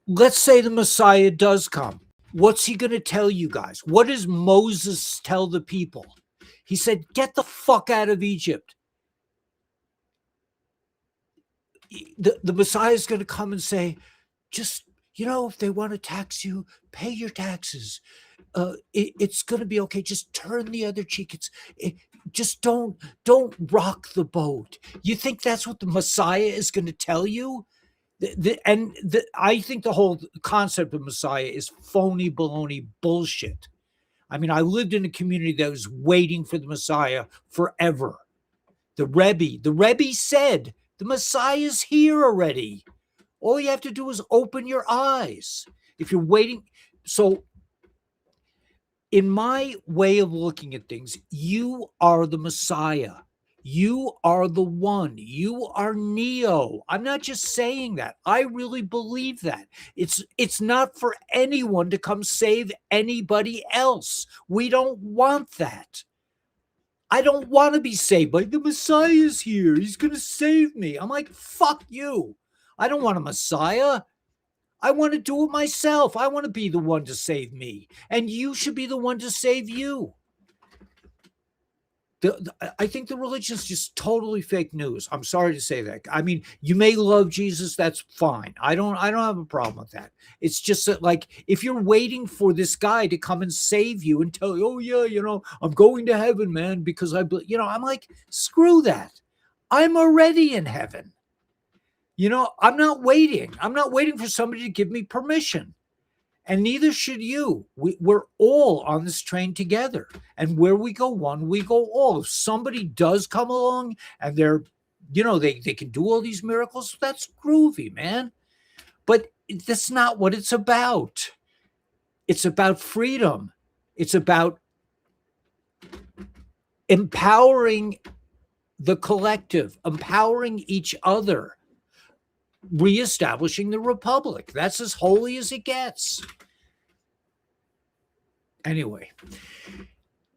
Let's say the Messiah does come. What's he going to tell you guys? What does Moses tell the people? He said, get the fuck out of Egypt. The Messiah is going to come and say, just, you know, if they want to tax you, pay your taxes. It's going to be okay. Just turn the other cheek. Just don't rock the boat. You think that's what the Messiah is going to tell you? I think the whole concept of Messiah is phony baloney bullshit. I mean, I lived in a community that was waiting for the Messiah forever. The Rebbe said, the Messiah's here already. All you have to do is open your eyes. If you're waiting, so in my way of looking at things, you are the Messiah. You are the one. You are Neo. I'm not just saying that. I really believe that. It's not for anyone to come save anybody else. We don't want that. I don't want to be saved, but the Messiah is here. He's going to save me. I'm like, fuck you. I don't want a Messiah. I want to do it myself. I want to be the one to save me. And you should be the one to save you. I think the religion is just totally fake news. I'm sorry to say that. I mean, you may love Jesus. That's fine. I don't have a problem with that. It's just that, like, if you're waiting for this guy to come and save you and tell you, oh yeah, you know, I'm going to heaven, man, because I'm like, screw that. I'm already in heaven. You know, I'm not waiting. I'm not waiting for somebody to give me permission. And neither should you. We're all on this train together. And where we go one, we go all. If somebody does come along and they're, you know, they can do all these miracles, that's groovy, man. But that's not what it's about. It's about freedom. It's about empowering the collective, empowering each other, reestablishing the republic. That's as holy as it gets. Anyway,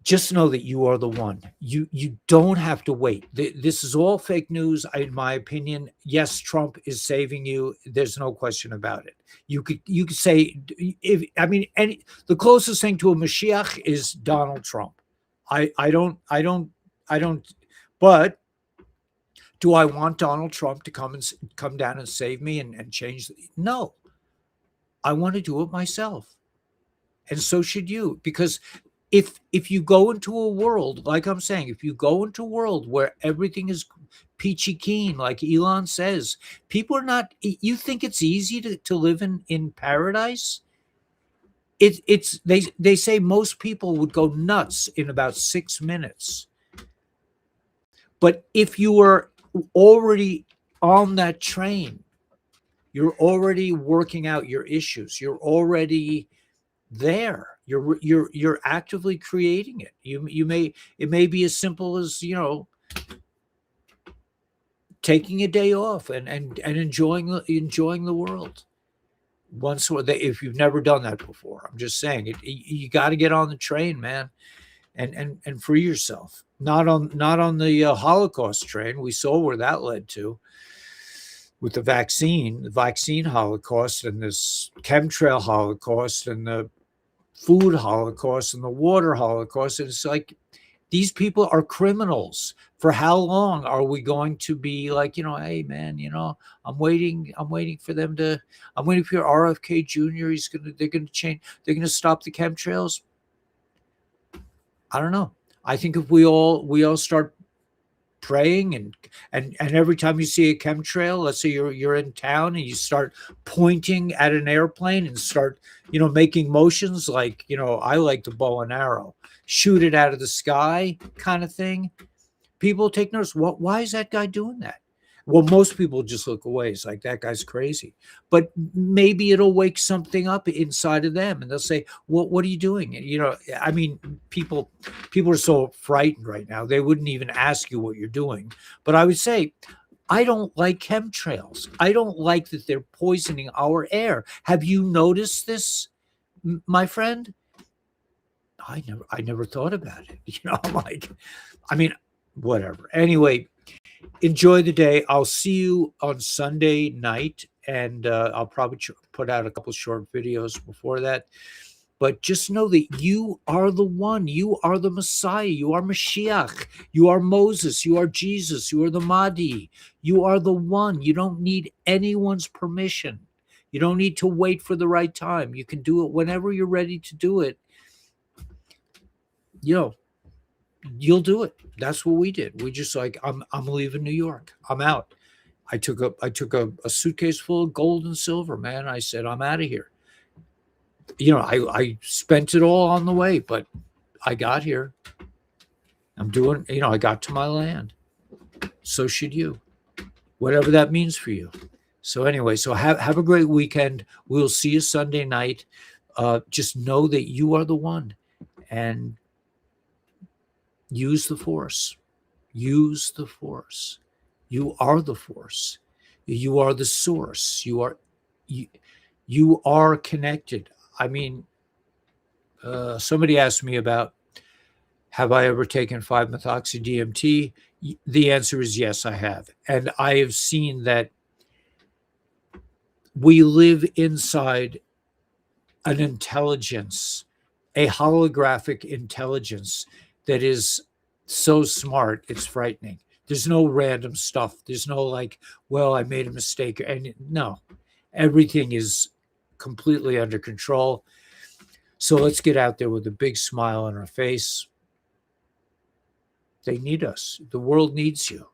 just know that you are the one. You don't have to wait. This is all fake news, in my opinion. Yes, Trump is saving you. There's no question about it. You could say, the closest thing to a Mashiach is Donald Trump. I don't. But do I want Donald Trump to come down and save me and change? No, I want to do it myself. And so should you, because if you go into a world, like I'm saying, if you go into a world where everything is peachy keen, like Elon says, people are not, you think it's easy to live in paradise? They say most people would go nuts in about 6 minutes. But if you are already on that train, you're already working out your issues, you're already there. You're actively creating it. It may be as simple as, taking a day off and enjoying the world. If you've never done that before, I'm just saying you got to get on the train, man, and free yourself. Not on the Holocaust train. We saw where that led to with the vaccine Holocaust, and this chemtrail Holocaust, and the food Holocaust, and the water Holocaust. And it's like, these people are criminals. For how long are we going to be like, hey man, I'm waiting for them to, I'm waiting for your RFK Jr. They're gonna change, they're gonna stop the chemtrails. I don't know. I think if we all start praying, and every time you see a chemtrail, let's say you're in town and you start pointing at an airplane and start, making motions like, I like the bow and arrow, shoot it out of the sky kind of thing. People take notice. Why is that guy doing that? Well, most people just look away. It's like, that guy's crazy. But maybe it'll wake something up inside of them, and they'll say, well, what are you doing? I mean, people are so frightened right now, they wouldn't even ask you what you're doing. But I would say, I don't like chemtrails. I don't like that they're poisoning our air. Have you noticed this, my friend? I never thought about it. I'm like, whatever. Anyway, enjoy the day. I'll see you on Sunday night, and I'll probably put out a couple short videos before that. But just know that you are the one. You are the Messiah. You are Mashiach. You are Moses. You are Jesus. You are the Mahdi. You are the one. You don't need anyone's permission. You don't need to wait for the right time. You can do it whenever you're ready to do it. You'll do it. That's what we did. We just like, I'm leaving New York. I'm out. I took a suitcase full of gold and silver, man. I said, I'm out of here. I spent it all on the way, but I got here. I'm doing, I got to my land. So should you, whatever that means for you. So anyway, so have a great weekend. We'll see you Sunday night. Just know that you are the one, and use the force. Use the force. You are the force. You are the source. You are connected. I mean, somebody asked me about, have I ever taken 5-methoxy-DMT? The answer is yes, I have. And I have seen that we live inside an intelligence, a holographic intelligence that is so smart, it's frightening. There's no random stuff. There's no like, well, I made a mistake. And no, everything is completely under control. So let's get out there with a big smile on our face. They need us. The world needs you.